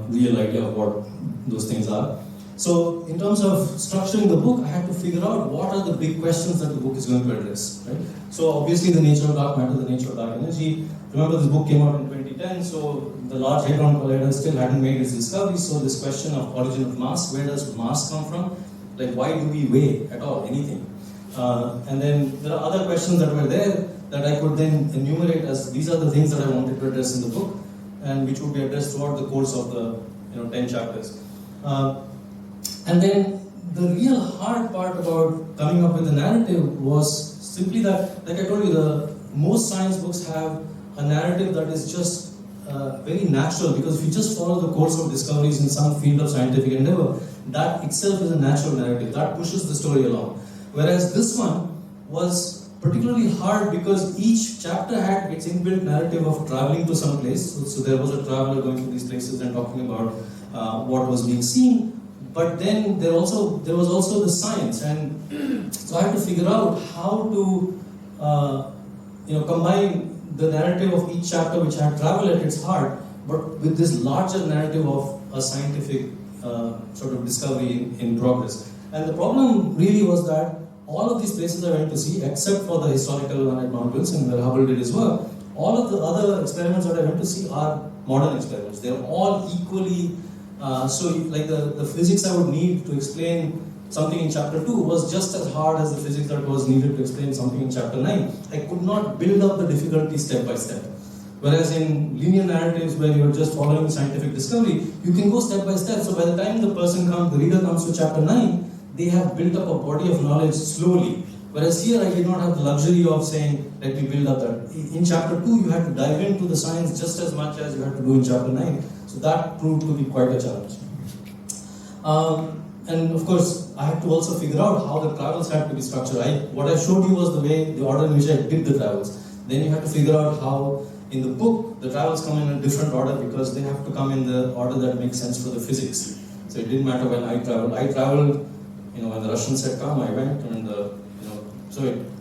real idea of what those things are. So, in terms of structuring the book, I had to figure out what are the big questions that the book is going to address. Right? So, obviously, the nature of dark matter, the nature of dark energy. Remember, this book came out in 2010, so the Large Hadron Collider still hadn't made its discovery. So, this question of origin of mass, where does mass come from? Like, why do we weigh at all anything? And then there are other questions that were there that I could then enumerate as these are the things that I wanted to address in the book, and which would be addressed throughout the course of the 10 chapters. And then the real hard part about coming up with a narrative was simply that, like I told you, most science books have a narrative that is just very natural, because if you just follow the course of discoveries in some field of scientific endeavor, that itself is a natural narrative, that pushes the story along. Whereas this one was particularly hard because each chapter had its inbuilt narrative of traveling to some place. So there was a traveler going to these places and talking about what was being seen. But then there was also the science, and so I had to figure out how to combine the narrative of each chapter, which had travel at its heart, but with this larger narrative of a scientific sort of discovery in progress. And the problem really was that all of these places I went to see, except for the historical one at Mount Wilson where Hubble did his work, all of the other experiments that I went to see are modern experiments. They're all equally, like the physics I would need to explain something in chapter 2 was just as hard as the physics that was needed to explain something in chapter 9. I could not build up the difficulty step by step. Whereas in linear narratives where you're just following scientific discovery, you can go step by step. So by the time the reader comes to chapter 9, they have built up a body of knowledge slowly. Whereas here I did not have the luxury of saying, let me build up that. In chapter 2, you had to dive into the science just as much as you had to do in chapter 9. So that proved to be quite a challenge. And of course, I had to also figure out how the travels had to be structured. What I showed you was the order in which I did the travels. Then you have to figure out how, in the book, the travels come in a different order because they have to come in the order that makes sense for the physics. So it didn't matter when I traveled. I traveled, when the Russians said come, I went, and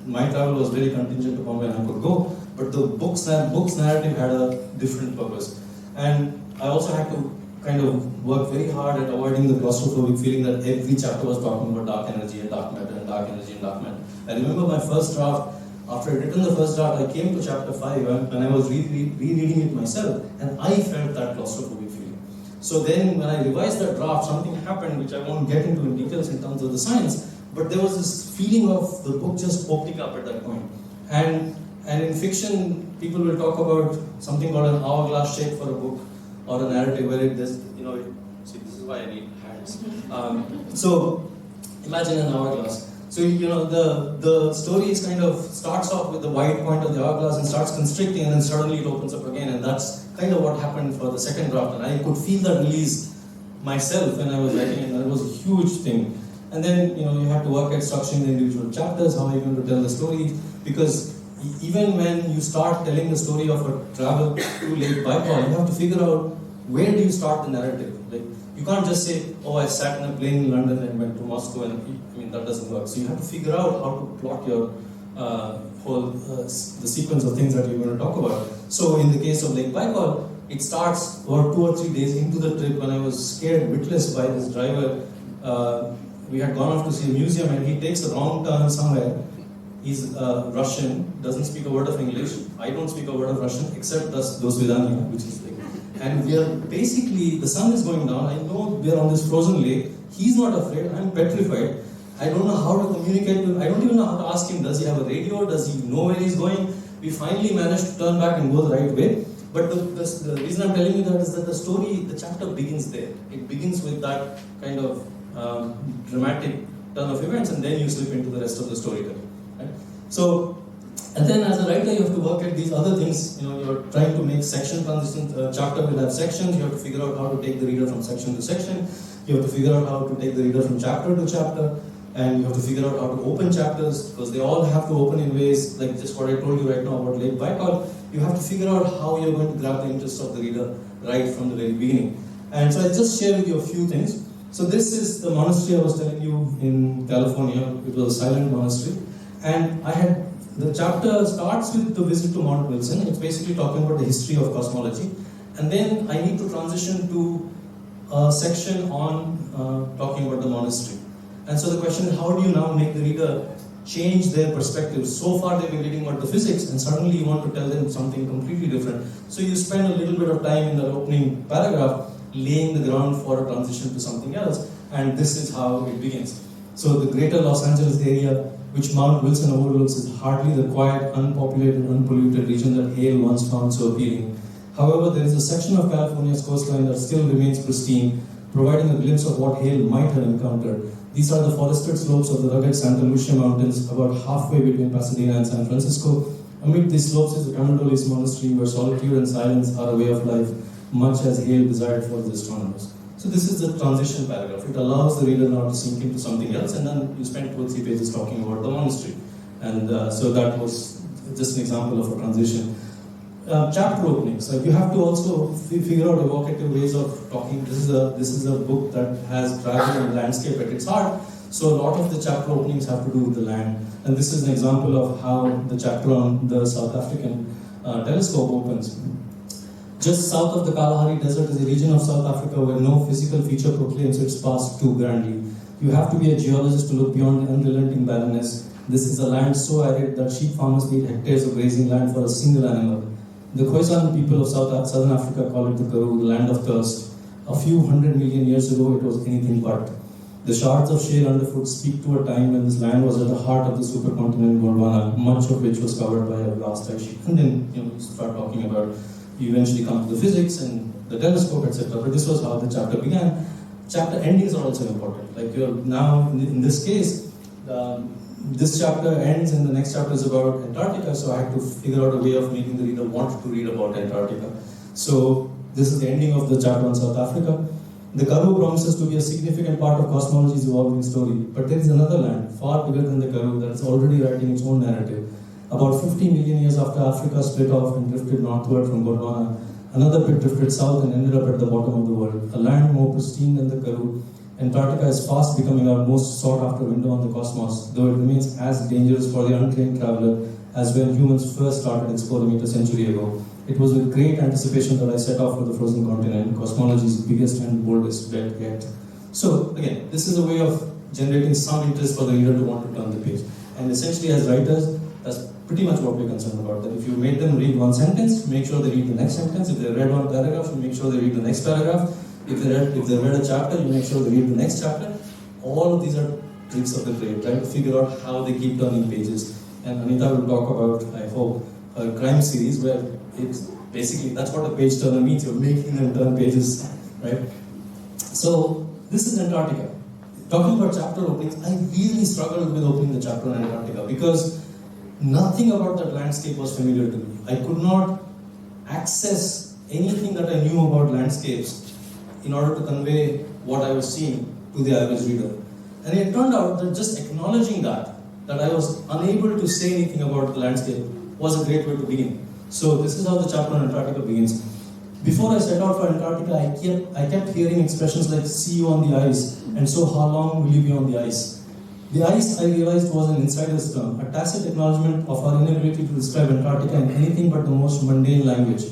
my travel was very contingent upon when I could go. But the book's narrative had a different purpose. And I also had to kind of work very hard at avoiding the claustrophobic feeling that every chapter was talking about dark energy and dark matter and dark energy and dark matter. I remember my first draft, after I'd written the first draft, I came to chapter 5 and I was rereading it myself, and I felt that claustrophobic feeling. So then when I revised that draft, something happened which I won't get into in details in terms of the science, but there was this feeling of the book just opening up at that point. And in fiction, people will talk about something called an hourglass shape for a book or a narrative where see, this is why I need hands. So imagine an hourglass. So the story is kind of starts off with the wide point of the hourglass and starts constricting, and then suddenly it opens up again, and that's kind of what happened for the second draft. And I could feel that release myself when I was writing it, and it was a huge thing. And then you have to work at structuring the individual chapters, how are you going to tell the story, because even when you start telling the story of a travel to Lake Baikal, you have to figure out where do you start the narrative. Like, you can't just say, oh, I sat in a plane in London and went to Moscow, and that doesn't work. So you have to figure out how to plot your the sequence of things that you're going to talk about. So in the case of Lake Baikal, it starts about 2 or 3 days into the trip when I was scared witless by this driver. We had gone off to see a museum, and he takes a wrong turn somewhere He's Russian, doesn't speak a word of English. I don't speak a word of Russian except Do Svidaniya, which is like. And we are basically, the sun is going down. I know we are on this frozen lake. He's not afraid. I'm petrified. I don't know how to communicate with him. I don't even know how to ask him. Does he have a radio? Does he know where he's going? We finally managed to turn back and go the right way. But the reason I'm telling you that is that the story, the chapter begins there. It begins with that kind of dramatic turn of events, and then you slip into the rest of the storytelling. Right? So, and then as a writer, you have to work at these other things. You're trying to make section transitions. Chapter will have sections. You have to figure out how to take the reader from section to section. You have to figure out how to take the reader from chapter to chapter. And you have to figure out how to open chapters, because they all have to open in ways like just what I told you right now about Lake Baikal. You have to figure out how you're going to grab the interest of the reader right from the very beginning. And so I'll just share with you a few things. So this is the monastery I was telling you in California. It was a silent monastery. And the chapter starts with the visit to Mount Wilson. It's basically talking about the history of cosmology. And then I need to transition to a section on talking about the monastery. And so the question is, how do you now make the reader change their perspective? So far they've been reading about the physics, and suddenly you want to tell them something completely different. So you spend a little bit of time in the opening paragraph laying the ground for a transition to something else, and this is how it begins. So the greater Los Angeles area, which Mount Wilson overlooks, is hardly the quiet, unpopulated, unpolluted region that Hale once found so appealing. However, there is a section of California's coastline that still remains pristine, providing a glimpse of what Hale might have encountered. These are the forested slopes of the rugged Santa Lucia Mountains, about halfway between Pasadena and San Francisco. Amid these slopes is the Camaldolese Monastery, where solitude and silence are a way of life, much as Hale desired for his astronomers. So this is the transition paragraph. It allows the reader now to sink into something else, and then you spend 2 or 3 pages talking about the monastery. And so that was just an example of a transition. Chapter openings. You have to also figure out evocative ways of talking. This is a book that has travel and landscape at its heart. So a lot of the chapter openings have to do with the land. And this is an example of how the chapter on the South African telescope opens. Just south of the Kalahari Desert is a region of South Africa where no physical feature proclaims its past too grandly. You have to be a geologist to look beyond the unrelenting barrenness. This is a land so arid that sheep farmers need hectares of grazing land for a single animal. The Khoisan people of southern Africa call it the Karoo, the land of thirst. A few 100 million years ago, it was anything but. The shards of shale underfoot speak to a time when this land was at the heart of the supercontinent Gondwana, much of which was covered by a vast ice sheet. And then you start talking about, you eventually come to the physics and the telescope, etc. But this was how the chapter began. Chapter endings are also important. Like you're now, in this case, this chapter ends and the next chapter is about Antarctica, so I had to figure out a way of making the reader want to read about Antarctica. So this is the ending of the chapter on South Africa. The Karoo promises to be a significant part of cosmology's evolving story, but there is another land, far bigger than the Karoo, that is already writing its own narrative. About 50 million years after Africa split off and drifted northward from Gondwana, another bit drifted south and ended up at the bottom of the world, a land more pristine than the Karoo. Antarctica is fast becoming our most sought-after window on the cosmos, though it remains as dangerous for the untrained traveler as when humans first started exploring it a century ago. It was with great anticipation that I set off for the frozen continent, cosmology's biggest and boldest bet yet. So, again, this is a way of generating some interest for the reader to want to turn the page. And essentially, as writers, that's pretty much what we're concerned about. That if you make them read one sentence, make sure they read the next sentence. If they read one paragraph, you make sure they read the next paragraph. If they read a chapter, you make sure they read the next chapter. All of these are tricks of the trade, trying to figure out how they keep turning pages. And Anita will talk about, I hope, a crime series where it's basically, that's what a page turner means. You're making them turn pages, right? So this is Antarctica. Talking about chapter openings, I really struggled with opening the chapter on Antarctica because nothing about that landscape was familiar to me. I could not access anything that I knew about landscapes in order to convey what I was seeing to the average reader. And it turned out that just acknowledging that I was unable to say anything about the landscape was a great way to begin. So this is how the chapter on Antarctica begins. Before I set out for Antarctica, I kept hearing expressions like, see you on the ice, and so how long will you be on the ice? The ice, I realized, was an insider's term, a tacit acknowledgement of our inability to describe Antarctica in anything but the most mundane language.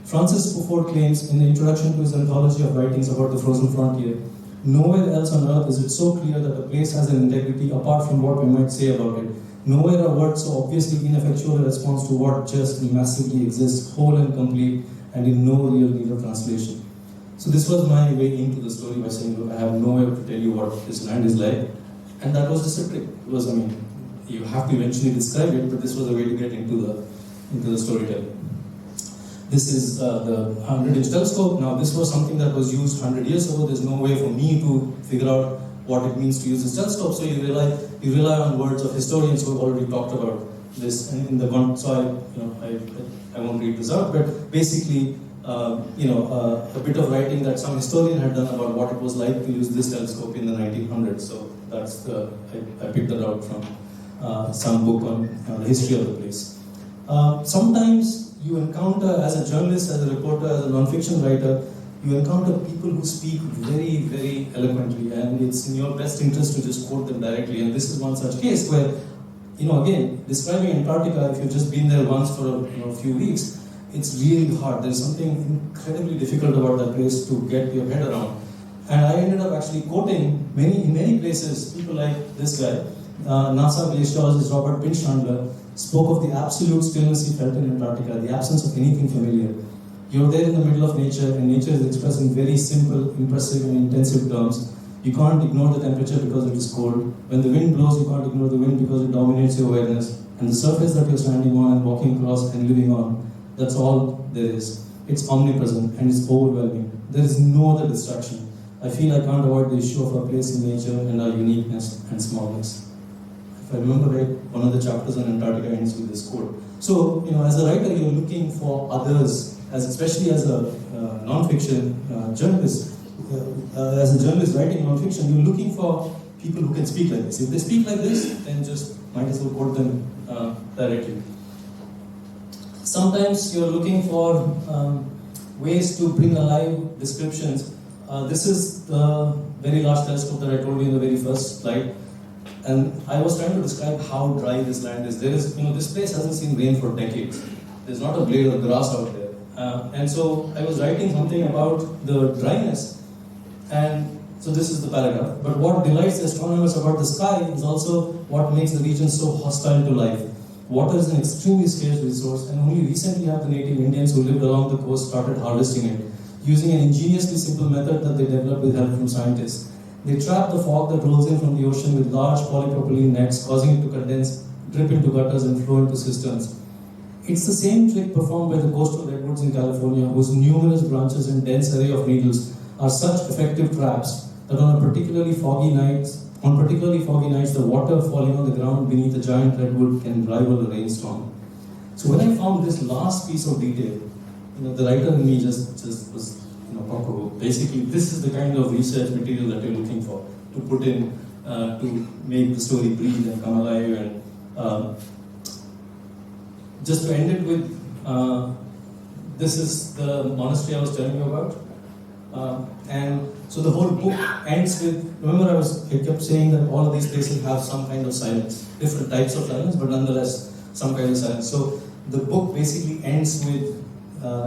Francis Puford claims in the introduction to his anthology of writings about the frozen frontier, nowhere else on earth is it so clear that a place has an integrity apart from what we might say about it. Nowhere are words so obviously ineffectual a response to what just massively exists, whole and complete, and in no real need of translation. So this was my way into the story by saying, look, I have no way to tell you what this land is like, and that was just a trick. It was, you have to eventually describe it, but this was a way to get into the storytelling. This is the 100-inch telescope. Now, this was something that was used 100 years ago. There's no way for me to figure out what it means to use this telescope. So you rely on words of historians who have already talked about this. And in the so I won't read this out, but basically, a bit of writing that some historian had done about what it was like to use this telescope in the 1900s. So that's I picked that out from some book on the history of the place. Sometimes you encounter, as a journalist, as a reporter, as a non-fiction writer, you encounter people who speak very, very eloquently, and it's in your best interest to just quote them directly. And this is one such case where, again, describing Antarctica, if you've just been there once for a few weeks, it's really hard. There's something incredibly difficult about that place to get your head around. And I ended up actually quoting in many places, people like this guy, NASA glaciologist Robert Pinch-Chandler, spoke of the absolute stillness he felt in Antarctica, the absence of anything familiar. You're there in the middle of nature, and nature is expressed in very simple, impressive, and intensive terms. You can't ignore the temperature because it is cold. When the wind blows, you can't ignore the wind because it dominates your awareness. And the surface that you're standing on and walking across and living on, that's all there is. It's omnipresent and it's overwhelming. There is no other distraction. I feel I can't avoid the issue of our place in nature and our uniqueness and smallness. If I remember right, one of the chapters on Antarctica ends with this quote. So, as a writer, you're looking for others, especially as a non-fiction journalist. As a journalist writing non-fiction, you're looking for people who can speak like this. If they speak like this, then just might as well quote them directly. Sometimes you're looking for ways to bring alive descriptions. This is the very large telescope that I told you in the very first slide. And I was trying to describe how dry this land is. There is, this place hasn't seen rain for decades. There's not a blade of grass out there. And so I was writing something about the dryness. And so this is the paragraph. But what delights astronomers about the sky is also what makes the region so hostile to life. Water is an extremely scarce resource, and only recently have the native Indians who lived along the coast started harvesting it, using an ingeniously simple method that they developed with help from scientists. They trap the fog that rolls in from the ocean with large polypropylene nets, causing it to condense, drip into gutters, and flow into cisterns. It's the same trick performed by the coastal redwoods in California, whose numerous branches and dense array of needles are such effective traps that on particularly foggy nights, the water falling on the ground beneath a giant redwood can rival a rainstorm. So when I found this last piece of detail, the writer in me just was basically, this is the kind of research material that you're looking for, to put in, to make the story breathe and come alive. And just to end it with, this is the monastery I was telling you about. And so the whole book ends with, remember I kept saying that all of these places have some kind of silence, different types of silence, but nonetheless some kind of silence. So the book basically ends with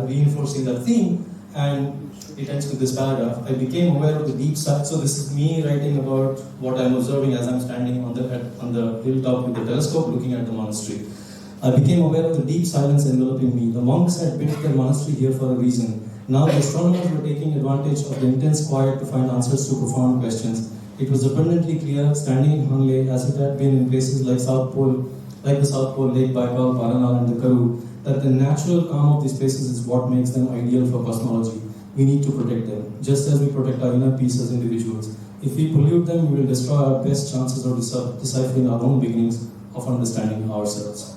reinforcing that theme, and it ends with this paragraph. I became aware of the deep silence. So this is me writing about what I'm observing as I'm standing on the hilltop with the telescope looking at the monastery. I became aware of the deep silence enveloping me. The monks had built their monastery here for a reason. Now the astronomers were taking advantage of the intense quiet to find answers to profound questions. It was abundantly clear, standing in Honle, as it had been in places like the South Pole, Lake Baikal, Paranal, and the Karoo, that the natural calm of these places is what makes them ideal for cosmology. We need to protect them, just as we protect our inner peace as individuals. If we pollute them, we will destroy our best chances of deciphering our own beginnings of understanding ourselves.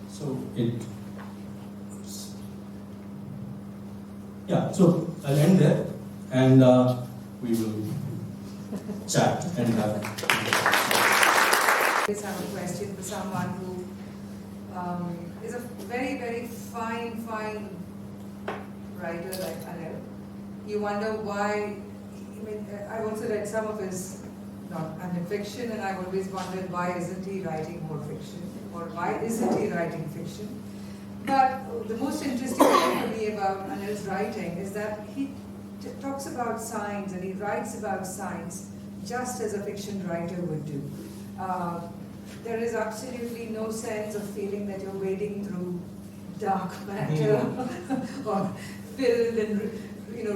So so I'll end there, and we will chat and have. I have a question for someone who is a very, very fine writer like Anil. You wonder why. I've also read some of his fiction, and I've always wondered why isn't he writing more fiction, or why isn't he writing fiction. But the most interesting thing for me about Anil's writing is that he talks about science, and he writes about science just as a fiction writer would do. there is absolutely no sense of feeling that you're wading through dark matter or filled and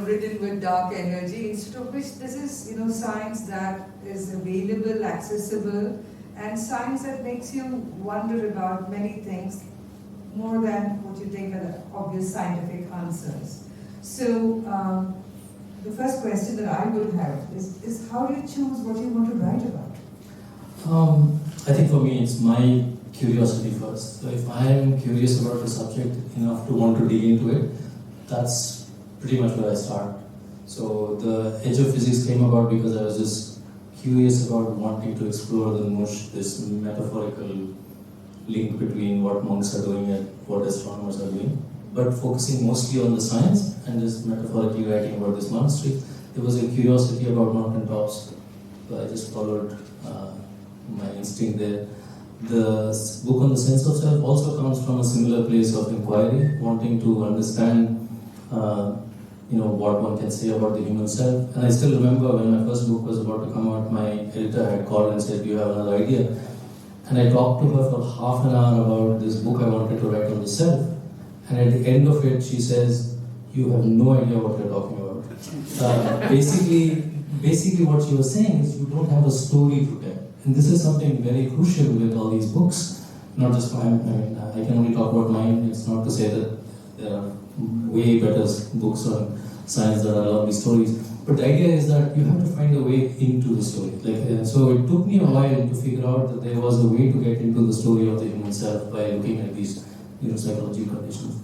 ridden with dark energy, instead of which this is science that is available, accessible, and science that makes you wonder about many things more than what you think are the obvious scientific answers. So the first question that I would have is how do you choose what you want to write about? I think for me it's my curiosity first. So if I am curious about the subject enough to want to dig into it, that's pretty much where I start. So the edge of physics came about because I was just curious about wanting to explore this metaphorical link between what monks are doing and what astronomers are doing, but focusing mostly on the science and just metaphorically writing about this monastery. There was a curiosity about mountain tops, so I just followed my instinct there. The book on the sense of self also comes from a similar place of inquiry, wanting to understand what one can say about the human self. And I still remember when my first book was about to come out, my editor had called and said, "Do you have another idea?" And I talked to her for half an hour about this book I wanted to write on the self. And at the end of it, she says, "You have no idea what you're talking about." Basically what she was saying is you don't have a story to tell. And this is something very crucial with all these books. Not just mine, I can only talk about mine. It's not to say that there are way better books on science that are lovely stories. But the idea is that you have to find a way into the story. So it took me a while to figure out that there was a way to get into the story of the human self by looking at these psychological conditions.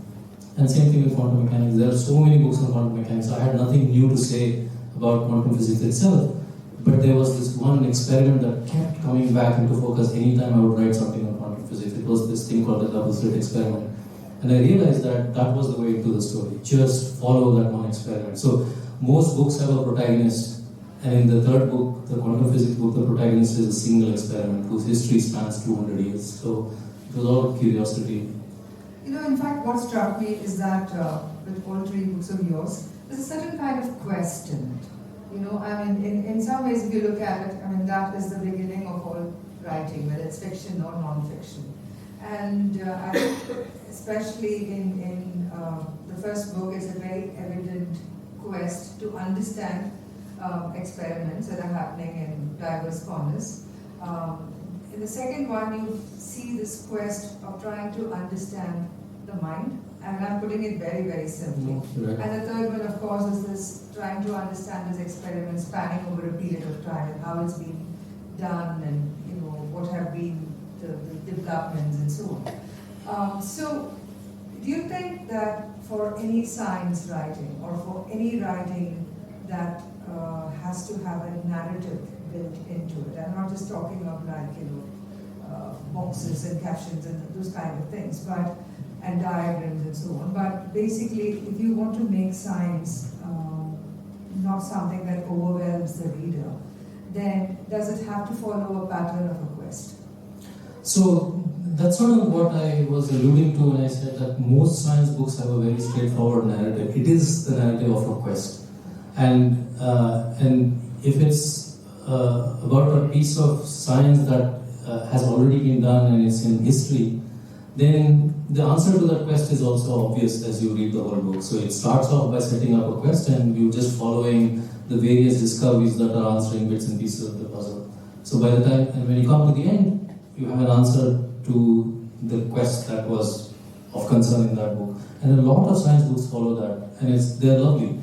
And same thing with quantum mechanics. There are so many books on quantum mechanics. I had nothing new to say about quantum physics itself. But there was this one experiment that kept coming back into focus anytime I would write something on quantum physics. It was this thing called the double slit experiment. And I realized that that was the way into the story. Just follow that one experiment. So most books have a protagonist. And in the third book, the quantum physics book, the protagonist is a single experiment whose history spans 200 years. So it was all curiosity. In fact, what struck me is that with all three books of yours, there's a certain kind of quest in it. In some ways, if you look at it, that is the beginning of all writing, whether it's fiction or non-fiction. And I think, especially in the first book, it's a very evident quest to understand experiments that are happening in diverse corners. In the second one, you see this quest of trying to understand the mind. I'm putting it very, very simply. Right. And the third one, of course, is this trying to understand this experiment spanning over a period of time and how it's been done and what have been the developments and so on. So, do you think that for any science writing or for any writing that has to have a narrative built into it? I'm not just talking of boxes and captions and those kind of things, and diagrams and so on. But basically, if you want to make science not something that overwhelms the reader, then does it have to follow a pattern of a quest? So that's sort of what I was alluding to when I said that most science books have a very straightforward narrative. It is the narrative of a quest. And if it's about a piece of science that has already been done and it's in history, then the answer to that quest is also obvious as you read the whole book. So it starts off by setting up a quest and you're just following the various discoveries that are answering bits and pieces of the puzzle. So by the time, and when you come to the end, you have an answer to the quest that was of concern in that book. And a lot of science books follow that, and they're lovely.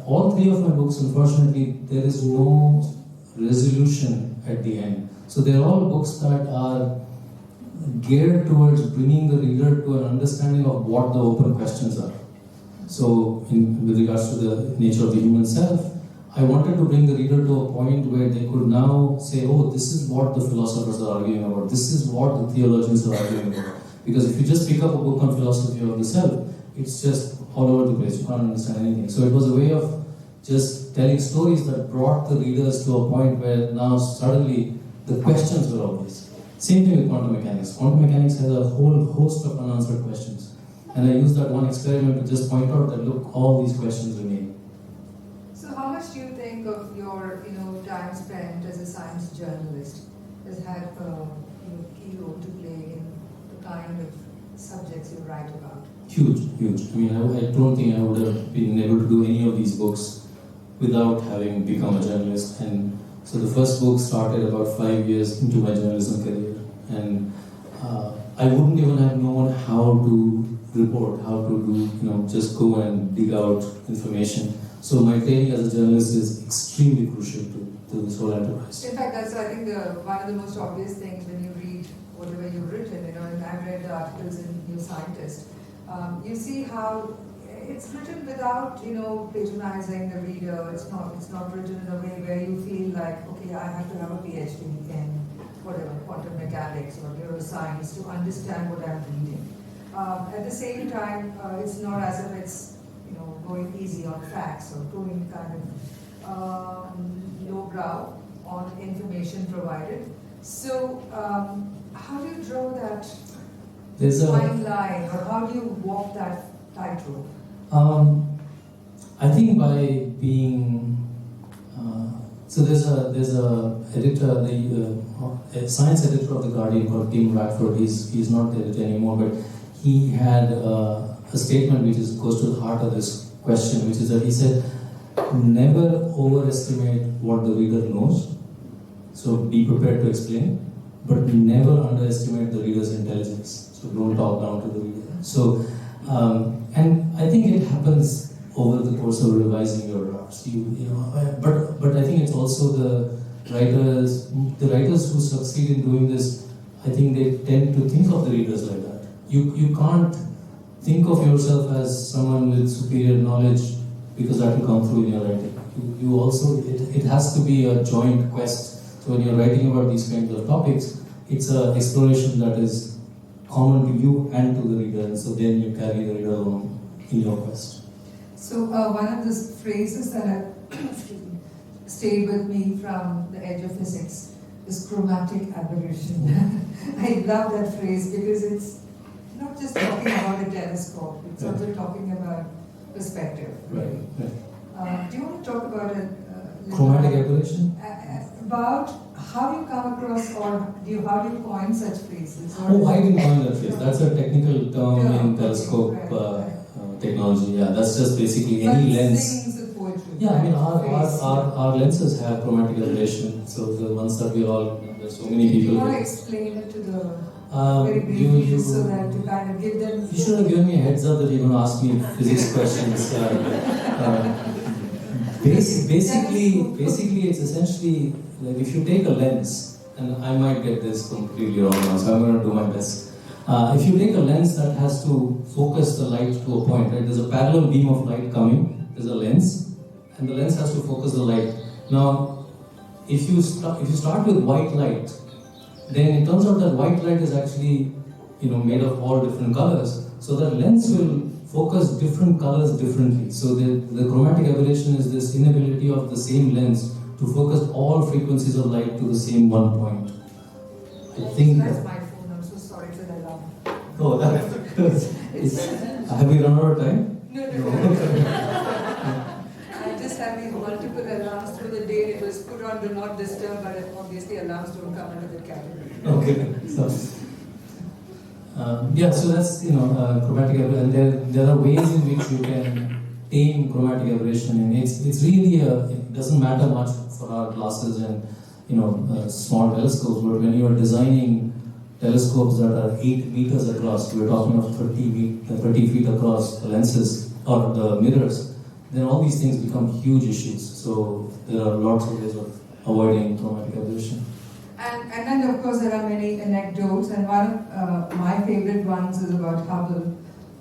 All three of my books, unfortunately, there is no resolution at the end. So they're all books that are geared towards bringing the reader to an understanding of what the open questions are. So, with regards to the nature of the human self, I wanted to bring the reader to a point where they could now say, oh, this is what the philosophers are arguing about, this is what the theologians are arguing about. Because if you just pick up a book on philosophy of the self, it's just all over the place, you can't understand anything. So it was a way of just telling stories that brought the readers to a point where now suddenly the questions were obvious. Same thing with quantum mechanics. Quantum mechanics has a whole host of unanswered questions. And I used that one experiment to just point out that, look, all these questions remain. So how much do you think of your time spent as a science journalist has had a key role to play in the kind of subjects you write about? Huge. I mean, I don't think I would have been able to do any of these books without having become a journalist. And so the first book started about 5 years into my journalism career. And I wouldn't even have known how to report, how to do, just go and dig out information. So my training as a journalist is extremely crucial to this whole enterprise. In fact, that's, I think, one of the most obvious things when you read whatever you've written. And I've read the articles in New Scientist. You see how it's written without, patronizing the reader. It's not written in a way where you feel like, okay, I have to have a PhD in whatever, quantum mechanics or neuroscience to understand what I'm reading. At the same time, it's not as if it's, going easy on facts or going kind of lowbrow on information provided. So, how do you draw that fine line, or how do you walk that tightrope? I think by being so there's a editor, a science editor of the Guardian called Tim Radford. He's not the editor anymore, but he had a statement which goes to the heart of this question, which is that he said, never overestimate what the reader knows. So be prepared to explain, but never underestimate the reader's intelligence. So don't talk down to the reader. So, and I think it happens over the course of revising your drafts. But I think it's also the writers who succeed in doing this. I think they tend to think of the readers like that. You can't think of yourself as someone with superior knowledge because that will come through in your writing. You also, it has to be a joint quest. So when you're writing about these kinds of topics, it's an exploration that is common to you and to the reader, and so then you carry the reader along in your quest. So one of the phrases that have stayed with me from The Edge of Physics is chromatic aberration. I love that phrase because it's not just talking about a telescope, it's also talking about perspective. Right. Do you want to talk about it? Chromatic aberration? About how you come across, or how do you coin such phrases? I didn't coin that phrase. That's a technical term in telescope technology. Yeah, that's just basically any lens. Yeah, I mean our lenses have chromatic aberration. So the ones that we all, there's so many people. You want to explain it to the very briefly, so that to kind of give them. You should have given me a heads up that you're going to ask me physics questions. Basically, it's essentially like if you take a lens, and I might get this completely wrong now, so I'm going to do my best. If you take a lens that has to focus the light to a point, right? There's a parallel beam of light coming. There's a lens, and the lens has to focus the light. Now, if you start with white light, then it turns out that white light is actually made of all different colors. So that lens will focus different colors differently. So the chromatic aberration is this inability of the same lens to focus all frequencies of light to the same one point. I think that's my phone. I'm so sorry for the alarm. Oh, have we run out of time? No. I just have these multiple alarms through the day. It was put on do not disturb, but obviously alarms don't come under the category. Okay. So, so that's chromatic aberration, and there are ways in which you can tame chromatic aberration, and it's really it doesn't matter much for our glasses and small telescopes, but when you are designing telescopes that are 8 meters across, we're talking of 30 feet across, the lenses or the mirrors, then all these things become huge issues. So there are lots of ways of avoiding chromatic aberration. And then of course there are many anecdotes, and one of my favorite ones is about Hubble.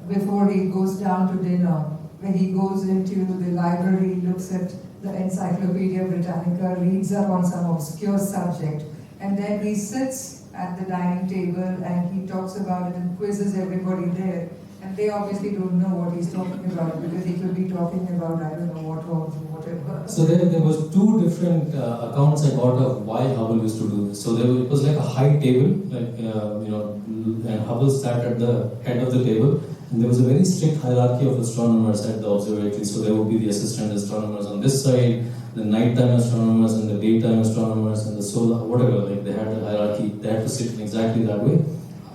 Before he goes down to dinner, when he goes into the library, looks at the Encyclopedia Britannica, reads up on some obscure subject, and then he sits at the dining table and he talks about it and quizzes everybody there. And they obviously don't know what he's talking about because he could be talking about, I don't know what or whatever. So there was two different accounts I got of why Hubble used to do this. So it was like a high table, like and Hubble sat at the head of the table, and there was a very strict hierarchy of astronomers at the observatory. So there would be the assistant astronomers on this side, the nighttime astronomers, and the daytime astronomers, and the solar, whatever. Like they had a hierarchy. They had to sit in exactly that way.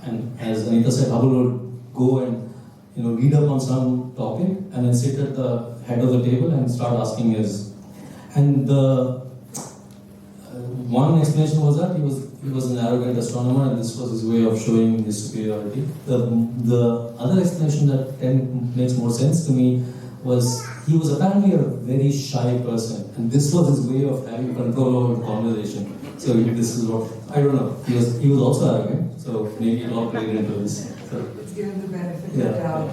And as Anita said, Hubble would go and read up on some topic and then sit at the head of the table and start asking his. And the one explanation was that he was an arrogant astronomer and this was his way of showing his superiority. The other explanation that makes more sense to me was he was apparently a very shy person and this was his way of having control over the conversation. So this is what, I don't know, he was also arrogant, so maybe it all played into this. So, it's given the benefit of the doubt.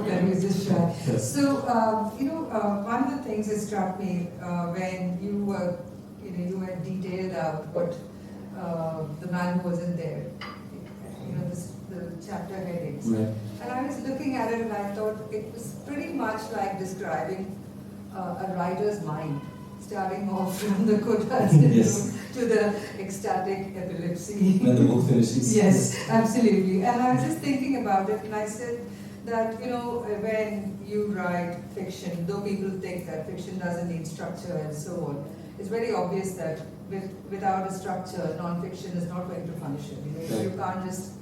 That he was just shy. Yes. So, one of the things that struck me when you were, you had detailed out what the man who wasn't there, the chapter headings. Right. And I was looking at it and I thought it was pretty much like describing a writer's mind, starting off from the Koda Yes. to the ecstatic epilepsy. When the book finishes. Yes, absolutely. And I was just thinking about it and I said that, when you write fiction, though people think that fiction doesn't need structure and so on, it's very obvious that without a structure, non-fiction is not going to function. Right. You can't just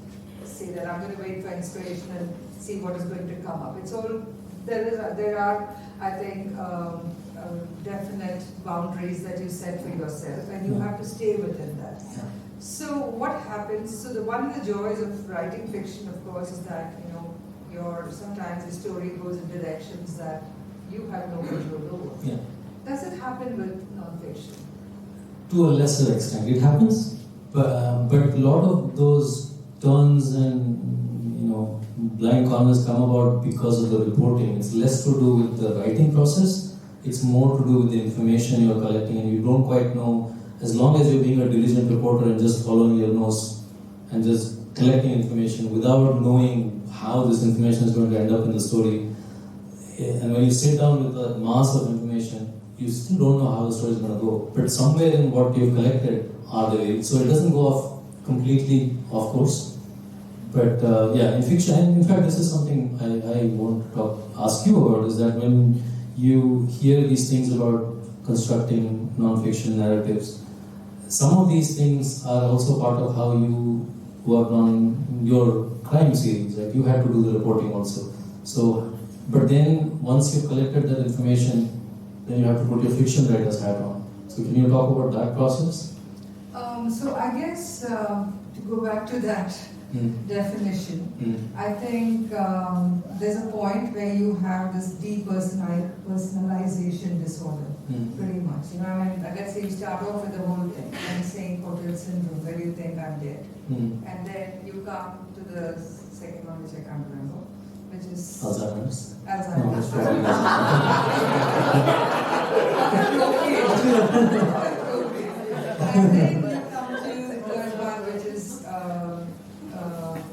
say that I'm going to wait for inspiration and see what is going to come up. It's all, there are, I think, definite boundaries that you set for yourself and you have to stay within that. Yeah. So what happens, so one of the joys of writing fiction, of course, is that, sometimes the story goes in directions that you have no control over. Yeah. Does it happen with non-fiction? To a lesser extent, it happens, but a lot of those turns and blind corners come about because of the reporting. It's less to do with the writing process. It's more to do with the information you're collecting, and you don't quite know. As long as you're being a diligent reporter and just following your nose and just collecting information without knowing how this information is going to end up in the story, and when you sit down with a mass of information, you still don't know how the story is going to go. But somewhere in what you've collected are the waves. So it doesn't go off completely off course. But in fiction, and in fact, this is something I want to ask you about, is that when you hear these things about constructing non-fiction narratives, some of these things are also part of how you work on your crime series. Like you had to do the reporting also. So, but then once you've collected that information, then you have to put your fiction writer's hat on. So can you talk about that process? So I guess to go back to that definition, I think there's a point where you have this depersonalization disorder, pretty much. Let's say you start off with the whole thing, and saying Portal syndrome, where you think I'm dead. And then you come to the second one, which I can't remember, which is Alzheimer's. Alzheimer's. And then you come to the third one, which is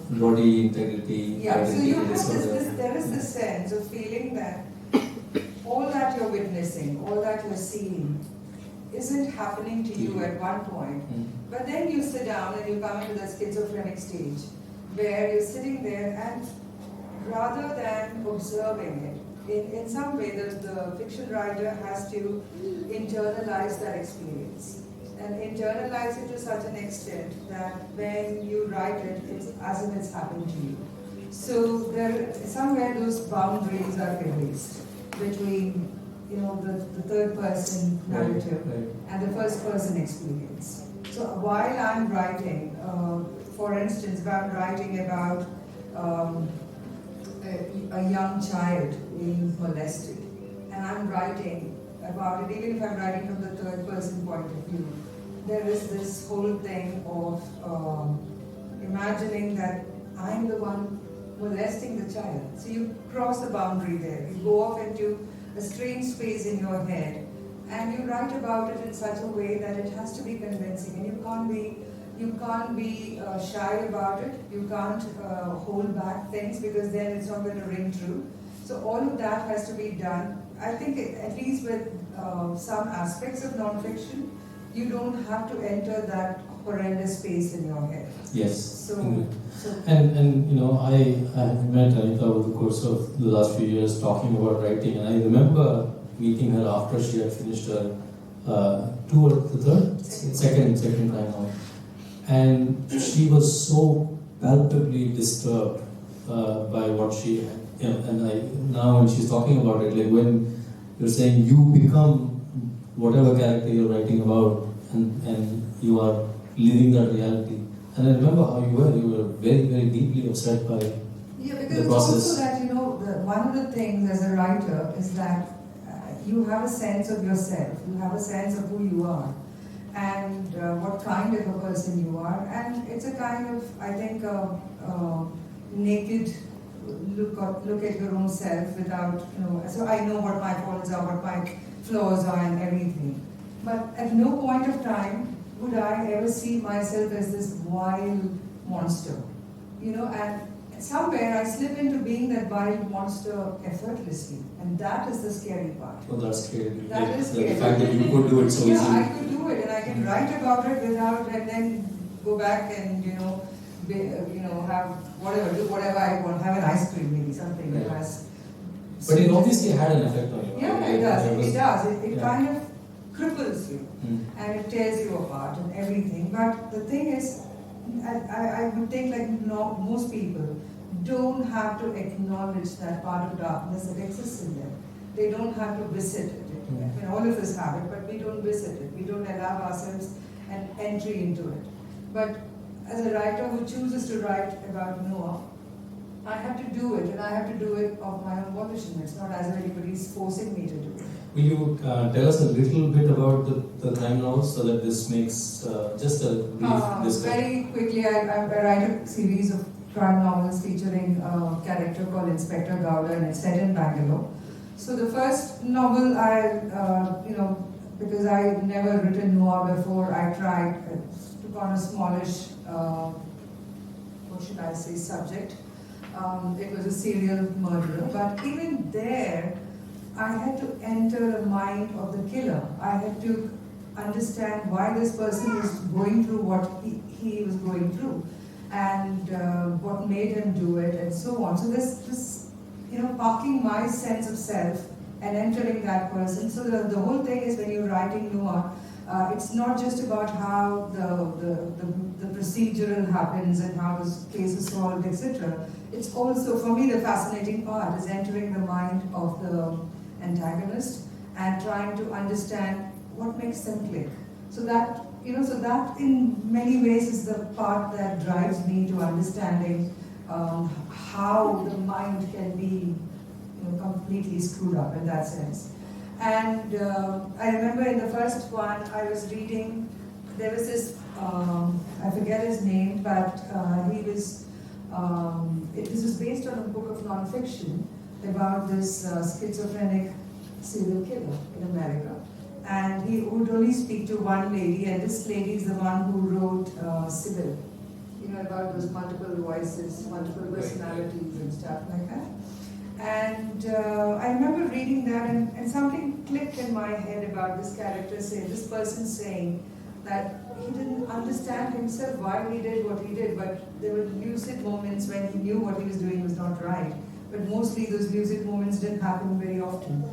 body integrity. yeah, so you have disorder. there is this sense of feeling that all that you're witnessing, all that you're seeing, isn't happening to you at one point. But then you sit down and you come into the schizophrenic stage, where you're sitting there and rather than observing it, in some way the fiction writer has to internalize that experience. And internalize it to such an extent that when you write it, it's as if it's happened to you. So somewhere those boundaries are erased between, the third person narrative and the first person experience. So while I'm writing, for instance, if I'm writing about a young child being molested, and I'm writing about it, even if I'm writing from the third person point of view, there is this whole thing of imagining that I'm the one molesting the child. So you cross the boundary there. You go off into a strange space in your head and you write about it in such a way that it has to be convincing, and you can't be You can't be shy about it. You can't hold back things because then it's not going to ring true. So all of that has to be done. I think at least with some aspects of non-fiction, you don't have to enter that horrendous space in your head. Yes. So And you know, I have met Anita over the course of the last few years talking about writing, and I remember meeting her after she had finished her second time out, and she was so palpably disturbed by what she had. You know, and now when she's talking about it, like when you're saying you become whatever character you're writing about, and you are living that reality. And I remember how you were very, very deeply upset by because the it's process. also that, you know, one of the things as a writer is that you have a sense of yourself, you have a sense of who you are, and what kind of a person you are, and it's a kind of, I think, naked look at your own self without, you know, so I know what my faults are, what my flaws are and everything. But at no point of time would I ever see myself as this wild monster, you know, and somewhere I slip into being that wild monster effortlessly, and that is the scary part. Oh, that's scary. That is scary. The fact that you could do it so easily. Yeah, I could do it, and I can write about it without, and then go back and, you know, have whatever, do whatever I want, have an ice cream, maybe something that has. But it obviously had an effect on you. Yeah, it does. It does. It yeah. kind of cripples you, and it tears you apart and everything. But the thing is, I would think, like most people don't have to acknowledge that part of darkness that exists in them. They don't have to visit it. I mean, all of us have it, but we don't visit it. We don't allow ourselves an entry into it. But as a writer who chooses to write about Noah, I have to do it, and I have to do it of my own volition. It's not as if anybody's forcing me to do it. Will you tell us a little bit about the crime novels so that this makes just a brief discussion? Very quickly, I write a series of crime novels featuring a character called Inspector Gowda, and it's set in Bangalore. So the first novel, because I had never written noir before, I took on a smallish, subject. It was a serial murderer, but even there, I had to enter the mind of the killer. I had to understand why this person was going through what he was going through, and what made him do it, and so on. So this parking my sense of self and entering that person. So the whole thing is, when you're writing noir, it's not just about how the procedural happens and how the case is solved, etc. It's also, for me, the fascinating part is entering the mind of the antagonist and trying to understand what makes them click. So that in many ways is the part that drives me to understanding how the mind can be completely screwed up in that sense. And I remember in the first one I was reading, there was this, I forget his name, but this was based on a book of non-fiction about this schizophrenic serial killer in America. And he would only speak to one lady, and this lady is the one who wrote Sybil, about those multiple voices, multiple personalities and stuff like that. And I remember reading that, and something clicked in my head about this character this person saying that he didn't understand himself why he did what he did, but there were lucid moments when he knew what he was doing was not right. But mostly those lucid moments didn't happen very often.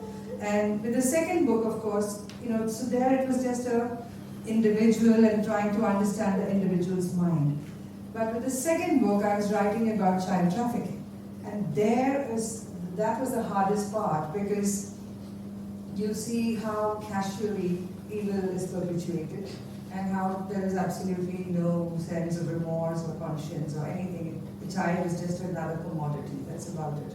And with the second book, of course, so there it was just a individual and trying to understand the individual's mind. But with the second book, I was writing about child trafficking. And that was the hardest part, because you see how casually evil is perpetuated and how there is absolutely no sense of remorse or conscience or anything. The child is just another commodity, that's about it.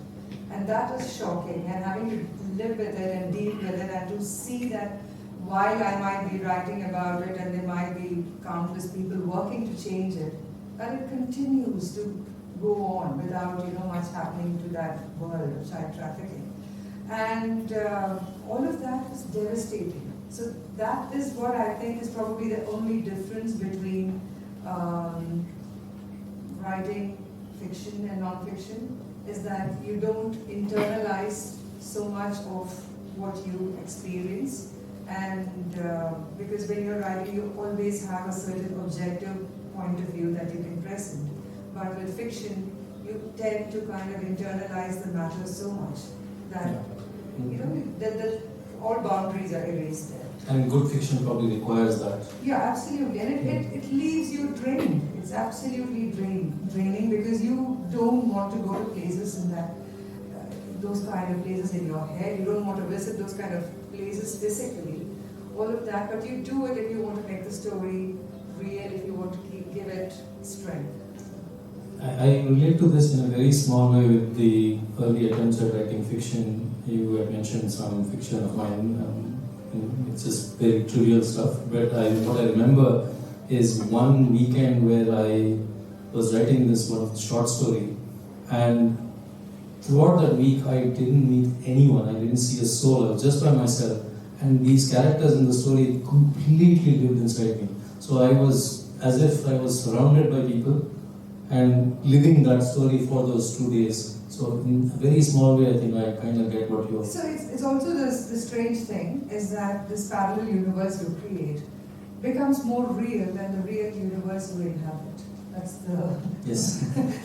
And that was shocking, and having to live with it and deal with it, and to see that while I might be writing about it and there might be countless people working to change it, that it continues to go on without much happening to that world of child trafficking. And all of that was devastating. So that is what I think is probably the only difference between writing fiction and non-fiction is that you don't internalize so much of what you experience, and because when you're writing you always have a certain objective point of view that you can present, but with fiction you tend to kind of internalize the matter so much that that all boundaries are erased there. And good fiction probably requires that. Yeah, absolutely. And it leaves you drained. It's absolutely draining because you don't want to go to places in that, those kind of places in your head. You don't want to visit those kind of places physically. All of that, but you do it if you want to make the story real, if you want to give it strength. I relate to this in a very small way with the early attempts at writing fiction. You had mentioned some fiction of mine. It's just very trivial stuff, but what I remember is one weekend where I was writing this one short story, and throughout that week I didn't meet anyone, I didn't see a soul, I was just by myself, and these characters in the story completely lived inside me. So I was as if I was surrounded by people and living that story for those 2 days. So in a very small way, I think I kind of get what you're... So it's also the strange thing is that this parallel universe you create becomes more real than the real universe you inhabit. That's the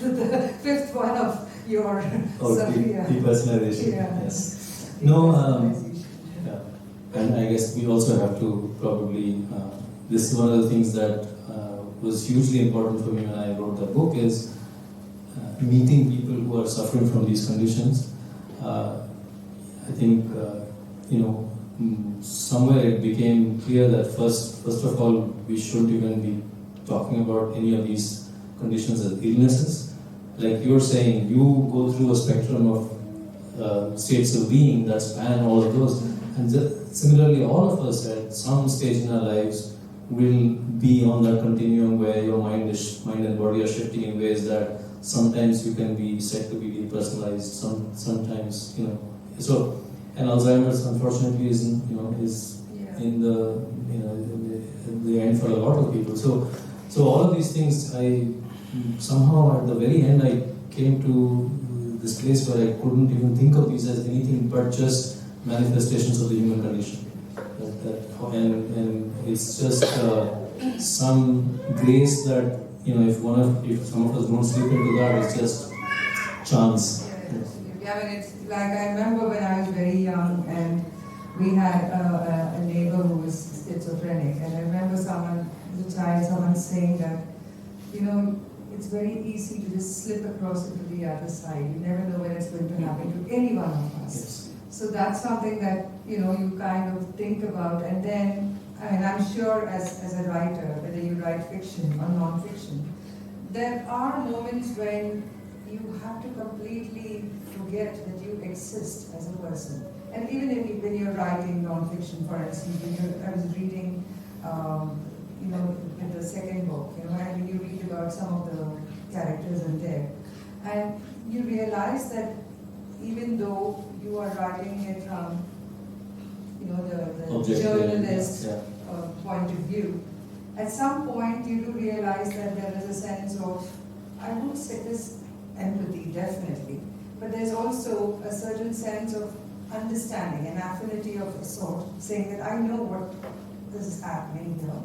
the fifth one of your depersonalization. Yeah. Yes. No. Yeah. And I guess we also have to probably. This is one of the things that was hugely important for me when I wrote the book is meeting people who are suffering from these conditions. I think somewhere it became clear that first of all we shouldn't even be talking about any of these conditions as illnesses. Like you're saying, you go through a spectrum of states of being that span all of those, and similarly all of us at some stage in our lives will be on that continuum where your mind and body are shifting in ways that sometimes you can be said to be depersonalized, sometimes so, and Alzheimer's unfortunately is in the end for a lot of people. So all of these things, I somehow at the very end I came to this place where I couldn't even think of these as anything but just manifestations of the human condition. And it's just some grace that if some of us don't slip into that, it's just chance. Yeah, I mean, it's like I remember when I was very young and we had a neighbor who was schizophrenic, and I remember someone saying that, it's very easy to just slip across into the other side. You never know when it's going to happen to any one of us. Yes. So that's something that, you kind of think about, and then, I'm sure as a writer, whether you write fiction or non-fiction, there are moments when you have to completely forget that you exist as a person. And even when you're writing non-fiction, for instance, I was reading, in the second book, and you read about some of the characters in there, and you realize that even though you are writing it from, the journalist point of view, at some point you do realize that there is a sense of, I would say this empathy, definitely, but there's also a certain sense of understanding, an affinity of a sort, saying that I know what this is happening here,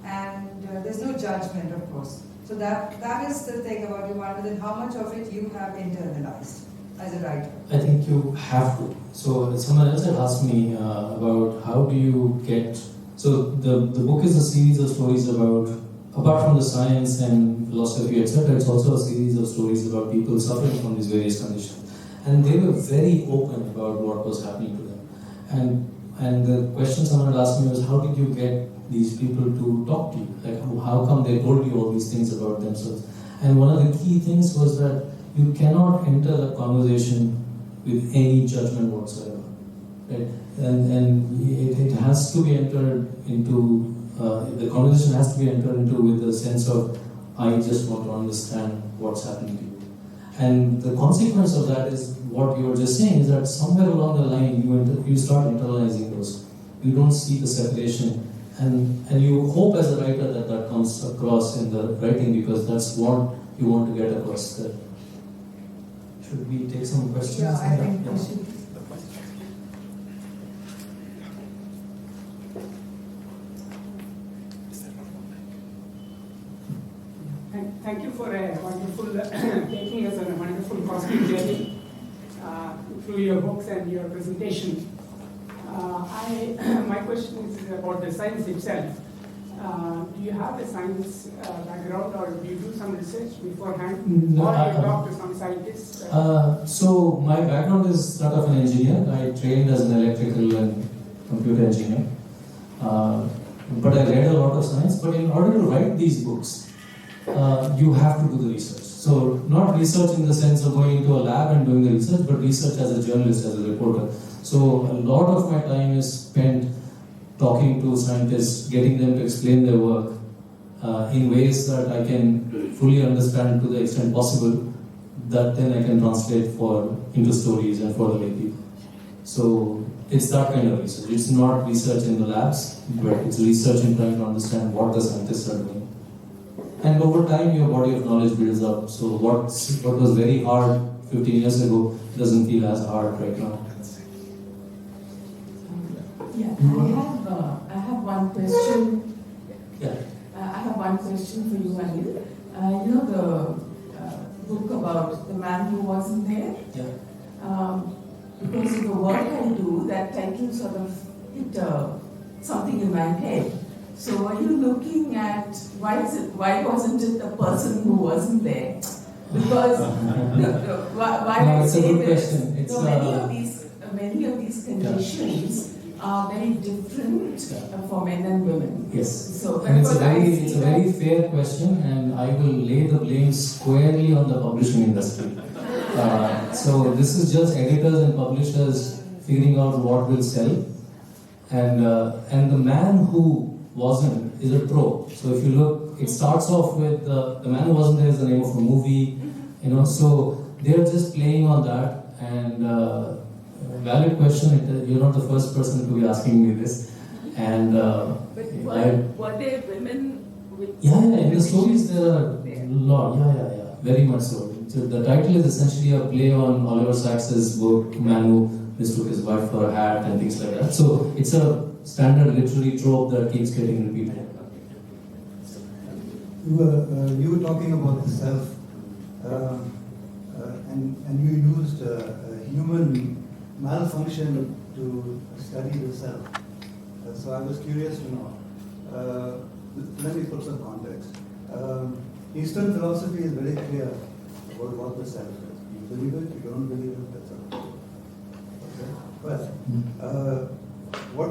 and there's no judgment, of course. So that is the thing about Uganda, that how much of it you have internalized as a writer. I think you have to. So someone else had asked me about how do you get... So the book is a series of stories about, apart from the science and philosophy, etc., it's also a series of stories about people suffering from these various conditions. And they were very open about what was happening to them. And the question someone had asked me was, how did you get these people to talk to you? Like, how come they told you all these things about themselves? And one of the key things was that you cannot enter a conversation with any judgment whatsoever, right? And it has to be entered into, the conversation has to be entered into with the sense of, I just want to understand what's happening to you. And the consequence of that is what you were just saying, is that somewhere along the line you start internalizing those. You don't see the separation And you hope as a writer that that comes across in the writing, because that's what you want to get across there. Should we take some questions? Yeah, I think we should. Thank you for a wonderful, taking us on a wonderful cosmic journey through your books and your presentation. My question is about the science itself. Do you have a science background, or do you do some research beforehand, No, or you talk to some scientists? So my background is that of an engineer. I trained as an electrical and computer engineer. But I read a lot of science. But in order to write these books, you have to do the research. So not research in the sense of going into a lab and doing the research, but research as a journalist, as a reporter. So a lot of my time is spent talking to scientists, getting them to explain their work in ways that I can fully understand to the extent possible, that then I can translate into stories and for the lay people. So it's that kind of research. It's not research in the labs, but it's research in trying to understand what the scientists are doing. And over time, your body of knowledge builds up. So what was very hard 15 years ago doesn't feel as hard right now. Yeah, I have one question. Yeah. I have one question for you, Anil. You know the book about the man who wasn't there? Yeah. Because of the work I do, that title sort of hit something in my head. So are you looking at why wasn't it the person who wasn't there? Because why No, I it's a say good that question. It's, many of these conditions are very different for men and women. Yes. So and it's a very fair question, and I will lay the blame squarely on the publishing industry. So this is just editors and publishers figuring out what will sell, and the man who wasn't is a trope. So if you look, it starts off with the man who wasn't there is the name of a movie, so they're just playing on that. And valid question, you're not the first person to be asking me this. And but were there women with... in the stories there are a lot, very much so. So the title is essentially a play on Oliver Sacks's book, Man Who Mistook His Wife for a Hat and things like that. So it's a standard literary trope that keeps getting repeated. You were talking about the self, and you used human malfunction to study the self. So I was curious to know. Let me put some context. Eastern philosophy is very clear about what the self is. You believe it, you don't believe it, that's all. Okay? Well, what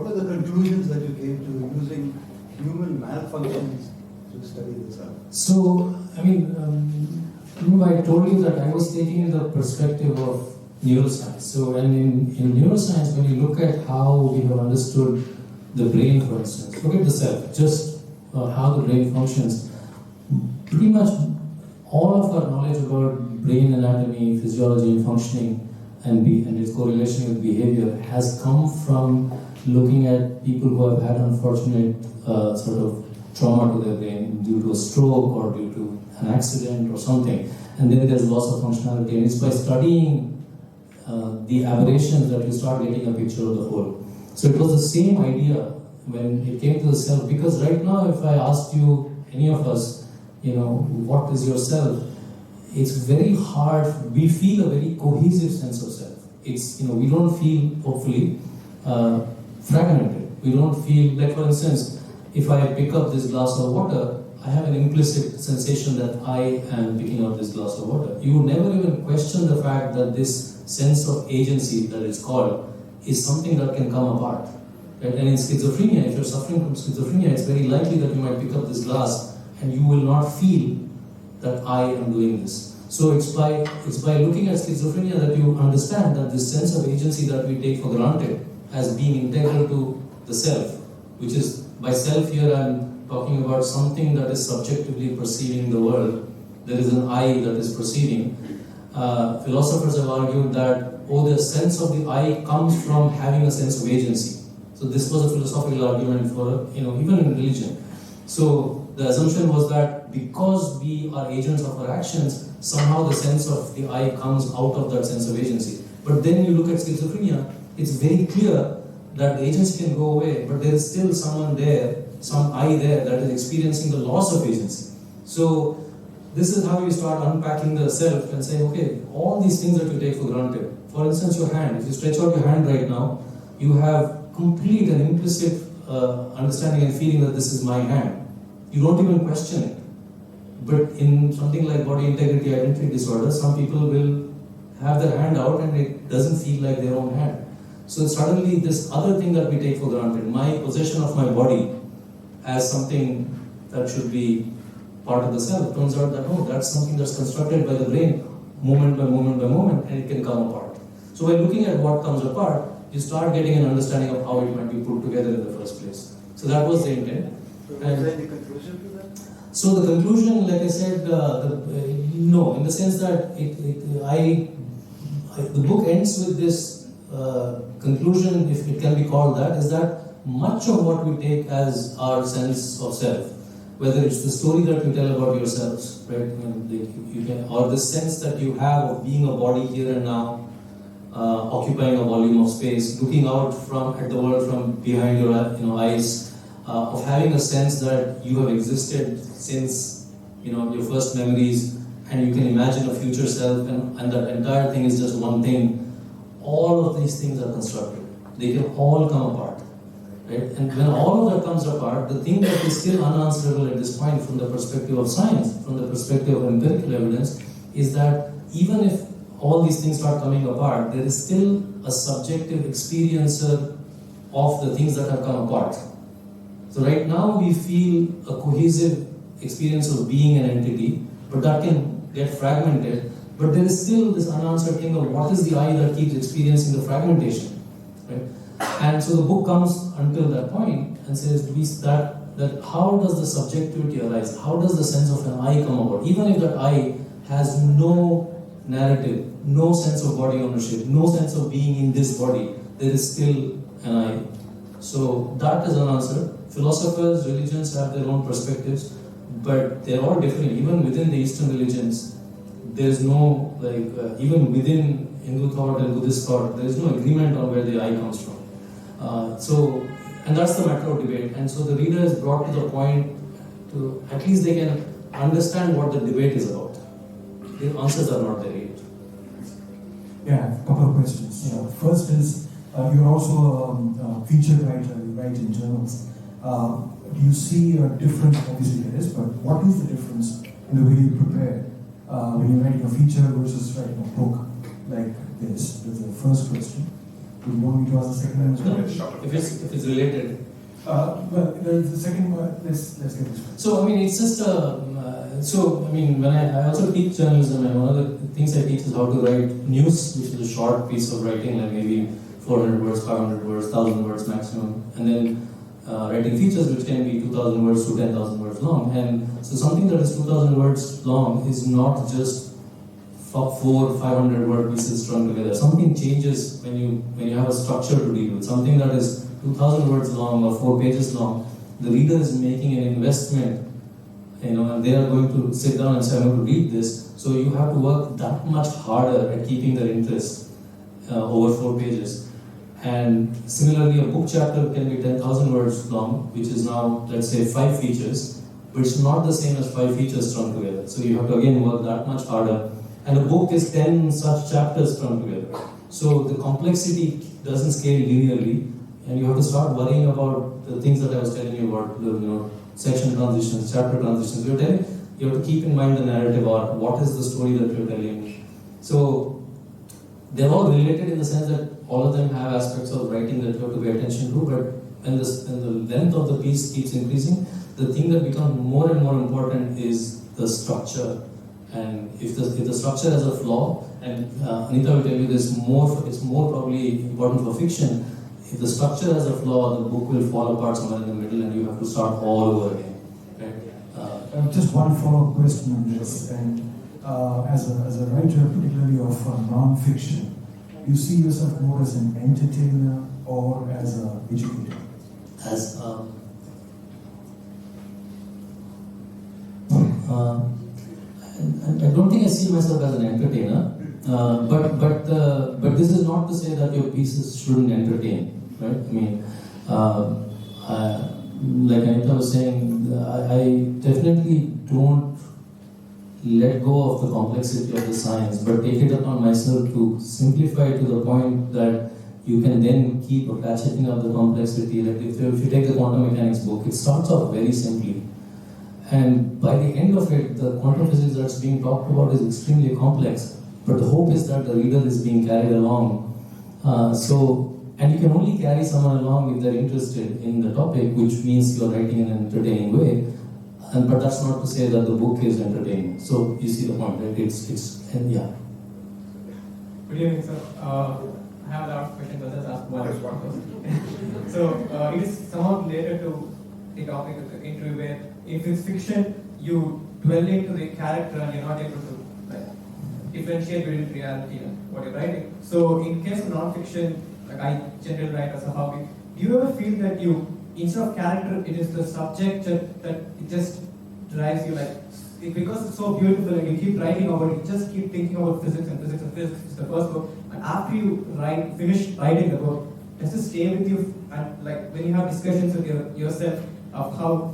were the conclusions that you came to using human malfunctions to study the self? So, remember I told you that I was taking the perspective of neuroscience. So, and in neuroscience, when you look at how we have understood the brain, for instance, look at the self, just how the brain functions. Pretty much all of our knowledge about brain anatomy, physiology, and functioning, and its correlation with behavior has come from looking at people who have had unfortunate sort of trauma to their brain due to a stroke or due to an accident or something, and then there's loss of functionality. And it's by studying the aberrations that you start getting a picture of the whole. So it was the same idea when it came to the self, because right now if I asked you, any of us, what is your self? It's very hard. We feel a very cohesive sense of self. It's, we don't feel, hopefully, fragmented. We don't feel, like for instance, if I pick up this glass of water, I have an implicit sensation that I am picking up this glass of water. You would never even question the fact that this sense of agency that it's called is something that can come apart. Right? And in schizophrenia, if you're suffering from schizophrenia, it's very likely that you might pick up this glass and you will not feel that I am doing this. So it's by looking at schizophrenia that you understand that this sense of agency that we take for granted as being integral to the self, which is, by self here I'm talking about something that is subjectively perceiving the world. There is an I that is perceiving. Philosophers have argued that, the sense of the I comes from having a sense of agency. So this was a philosophical argument for, even in religion. So the assumption was that because we are agents of our actions, somehow the sense of the I comes out of that sense of agency. But then you look at schizophrenia, it's very clear that the agency can go away, but there is still someone there, some I there that is experiencing the loss of agency. So this is how you start unpacking the self and saying, okay, all these things that you take for granted. For instance, your hand. If you stretch out your hand right now, you have complete and implicit understanding and feeling that this is my hand. You don't even question it. But in something like body integrity identity disorder, some people will have their hand out and it doesn't feel like their own hand. So suddenly this other thing that we take for granted, my possession of my body as something that should be part of the self, turns out that no, that's something that's constructed by the brain moment by moment by moment, and it can come apart. So by looking at what comes apart, you start getting an understanding of how it might be put together in the first place. So that was the intent. So was that the conclusion to that? So the conclusion, like I said, no, in the sense that the book ends with this conclusion, if it can be called that, is that much of what we take as our sense of self, whether it's the story that you tell about yourselves, right, or the sense that you have of being a body here and now, occupying a volume of space, looking out at the world from behind your eyes, of having a sense that you have existed since your first memories, and you can imagine a future self, and that entire thing is just one thing. All of these things are constructed. They can all come apart. Right? And when all of that comes apart, the thing that is still unanswerable at this point from the perspective of science, from the perspective of empirical evidence, is that even if all these things start coming apart, there is still a subjective experiencer of the things that have come apart. So right now we feel a cohesive experience of being an entity, but that can get fragmented. But there is still this unanswered thing of what is the I that keeps experiencing the fragmentation, right? And so the book comes until that point and says that how does the subjectivity arise? How does the sense of an I come about? Even if that I has no narrative, no sense of body ownership, no sense of being in this body, there is still an I. So that is unanswered. Philosophers, religions have their own perspectives, but they're all different. Even within the Eastern religions, there is no, even within Hindu thought and Buddhist thought, there is no agreement on where the I comes from. And that's the matter of debate. And so the reader is brought to the point to, at least they can understand what the debate is about. The answers are not there yet. Yeah, a couple of questions. First is, you're also a feature writer, you write in journals. Do you see a difference, obviously there is, but what is the difference in the way you prepare when you're writing a feature versus writing a book like this? That's the first question. Do you want me to ask the second one as well? If it's related. Well, the second one, let's get this one. So, it's just when I also teach journalism, and one of the things I teach is how to write news, which is a short piece of writing, like maybe 400 words, 500 words, 1,000 words maximum, and then writing features which can be 2,000 words to 10,000 words long. And so something that is 2,000 words long is not just 400-500 word pieces strung together. Something changes when you have a structure to deal with. Something that is 2,000 words long or 4 pages long, the reader is making an investment, and they are going to sit down and say, I'm going to read this. So you have to work that much harder at keeping their interest over 4 pages. And similarly, a book chapter can be 10,000 words long, which is now, let's say, 5 features, but it's not the same as 5 features strung together. So you have to again work that much harder. And a book is 10 such chapters strung together. So the complexity doesn't scale linearly, and you have to start worrying about the things that I was telling you about, section transitions, chapter transitions. You have to keep in mind the narrative arc. What is the story that you're telling? So they're all related in the sense that all of them have aspects of writing that you have to pay attention to, but when the length of the piece keeps increasing, the thing that becomes more and more important is the structure. And if the structure has a flaw, and Anita will tell you this, it's more probably important for fiction. If the structure has a flaw, the book will fall apart somewhere in the middle, and you have to start all over again. Right? Just one follow-up question on this. And as a writer, particularly of non-fiction, you see yourself more as an entertainer or as an educator? As I don't think I see myself as an entertainer, but this is not to say that your pieces shouldn't entertain, right? I mean, like Anita was saying, I definitely don't let go of the complexity of the science, but take it upon myself to simplify it to the point that you can then keep ratcheting up the complexity. Like if you take the quantum mechanics book, it starts off very simply. And by the end of it, the quantum physics that's being talked about is extremely complex. But the hope is that the reader is being carried along. And you can only carry someone along if they're interested in the topic, which means you're writing in an entertaining way. But that's not to say that the book is entertaining. So you see the point, right? Yeah. Good evening, sir. I have a lot of questions, but just ask one question. So it is somehow related to the topic of the interview where if it's fiction, you dwell into the character and you're not able to differentiate between reality and what you're writing. So in case of non-fiction, like I generally write as a hobby, do you ever feel that instead of character, it is the subject that it just drives you because it's so beautiful and you keep writing about it, you just keep thinking about physics and physics and physics. It's the first book. And after you finish writing the book, does it stay with you? And like when you have discussions with yourself of how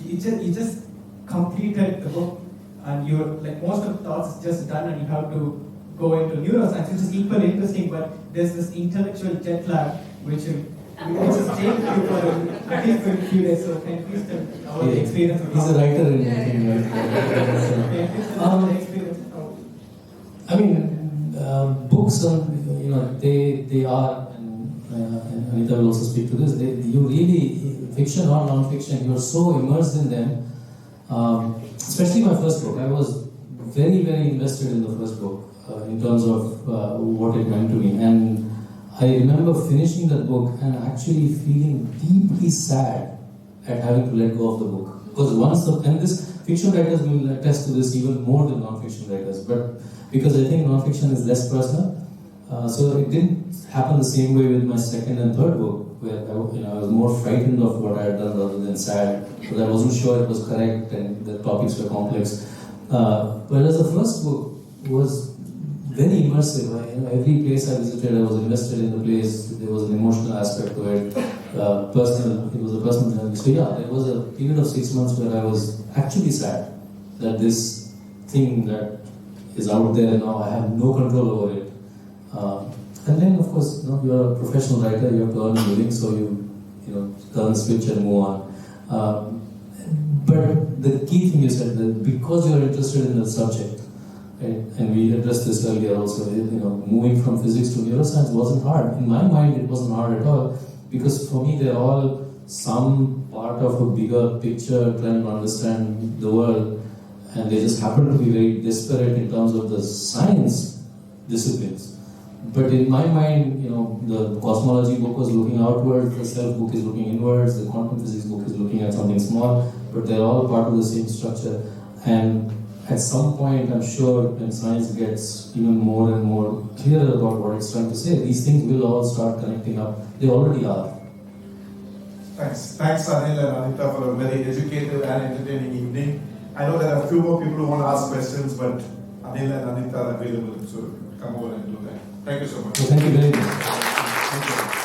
you just completed the book and you're like most of the thoughts is just done and you have to go into neuroscience, which is equally interesting, but there's this intellectual jet lag which is staying with you for at least for a few days. So can you please tell our experience of He's a writer in making, I mean, books, they are, and Anita will also speak to this, you really, fiction or non-fiction, you're so immersed in them. Especially my first book, I was very, very invested in the first book in terms of what it meant to me. And I remember finishing that book and actually feeling deeply sad at having to let go of the book. Because and this fiction writers will attest to this even more than non-fiction writers, but because I think non-fiction is less personal, so it didn't happen the same way with my second and third book, where I was more frightened of what I had done rather than sad, because I wasn't sure it was correct and the topics were complex. Whereas the first book was very immersive. Every place I visited, I was invested in the place. There was an emotional aspect to it, personal. It was a personal journey. So yeah, there was a period of 6 months where I was actually sad that this thing that is out there now, I have no control over it. And then, of course, you're a professional writer. You have to earn a living, so you turn the switch and move on. But the key thing you said, that because you're interested in the subject. Right? And we addressed this earlier also, moving from physics to neuroscience wasn't hard. In my mind, it wasn't hard at all, because for me, they're all some part of a bigger picture trying to understand the world, and they just happen to be very disparate in terms of the science disciplines. But in my mind, the cosmology book was looking outward, the self book is looking inwards, the quantum physics book is looking at something small, but they're all part of the same structure. And at some point, I'm sure when science gets even more and more clear about what it's trying to say, these things will all start connecting up. They already are. Thanks, Anil and Anita, for a very educative and entertaining evening. I know there are a few more people who want to ask questions, but Anil and Anita are available, so come over and do that. Thank you so much. Well, thank you very much. Thank you.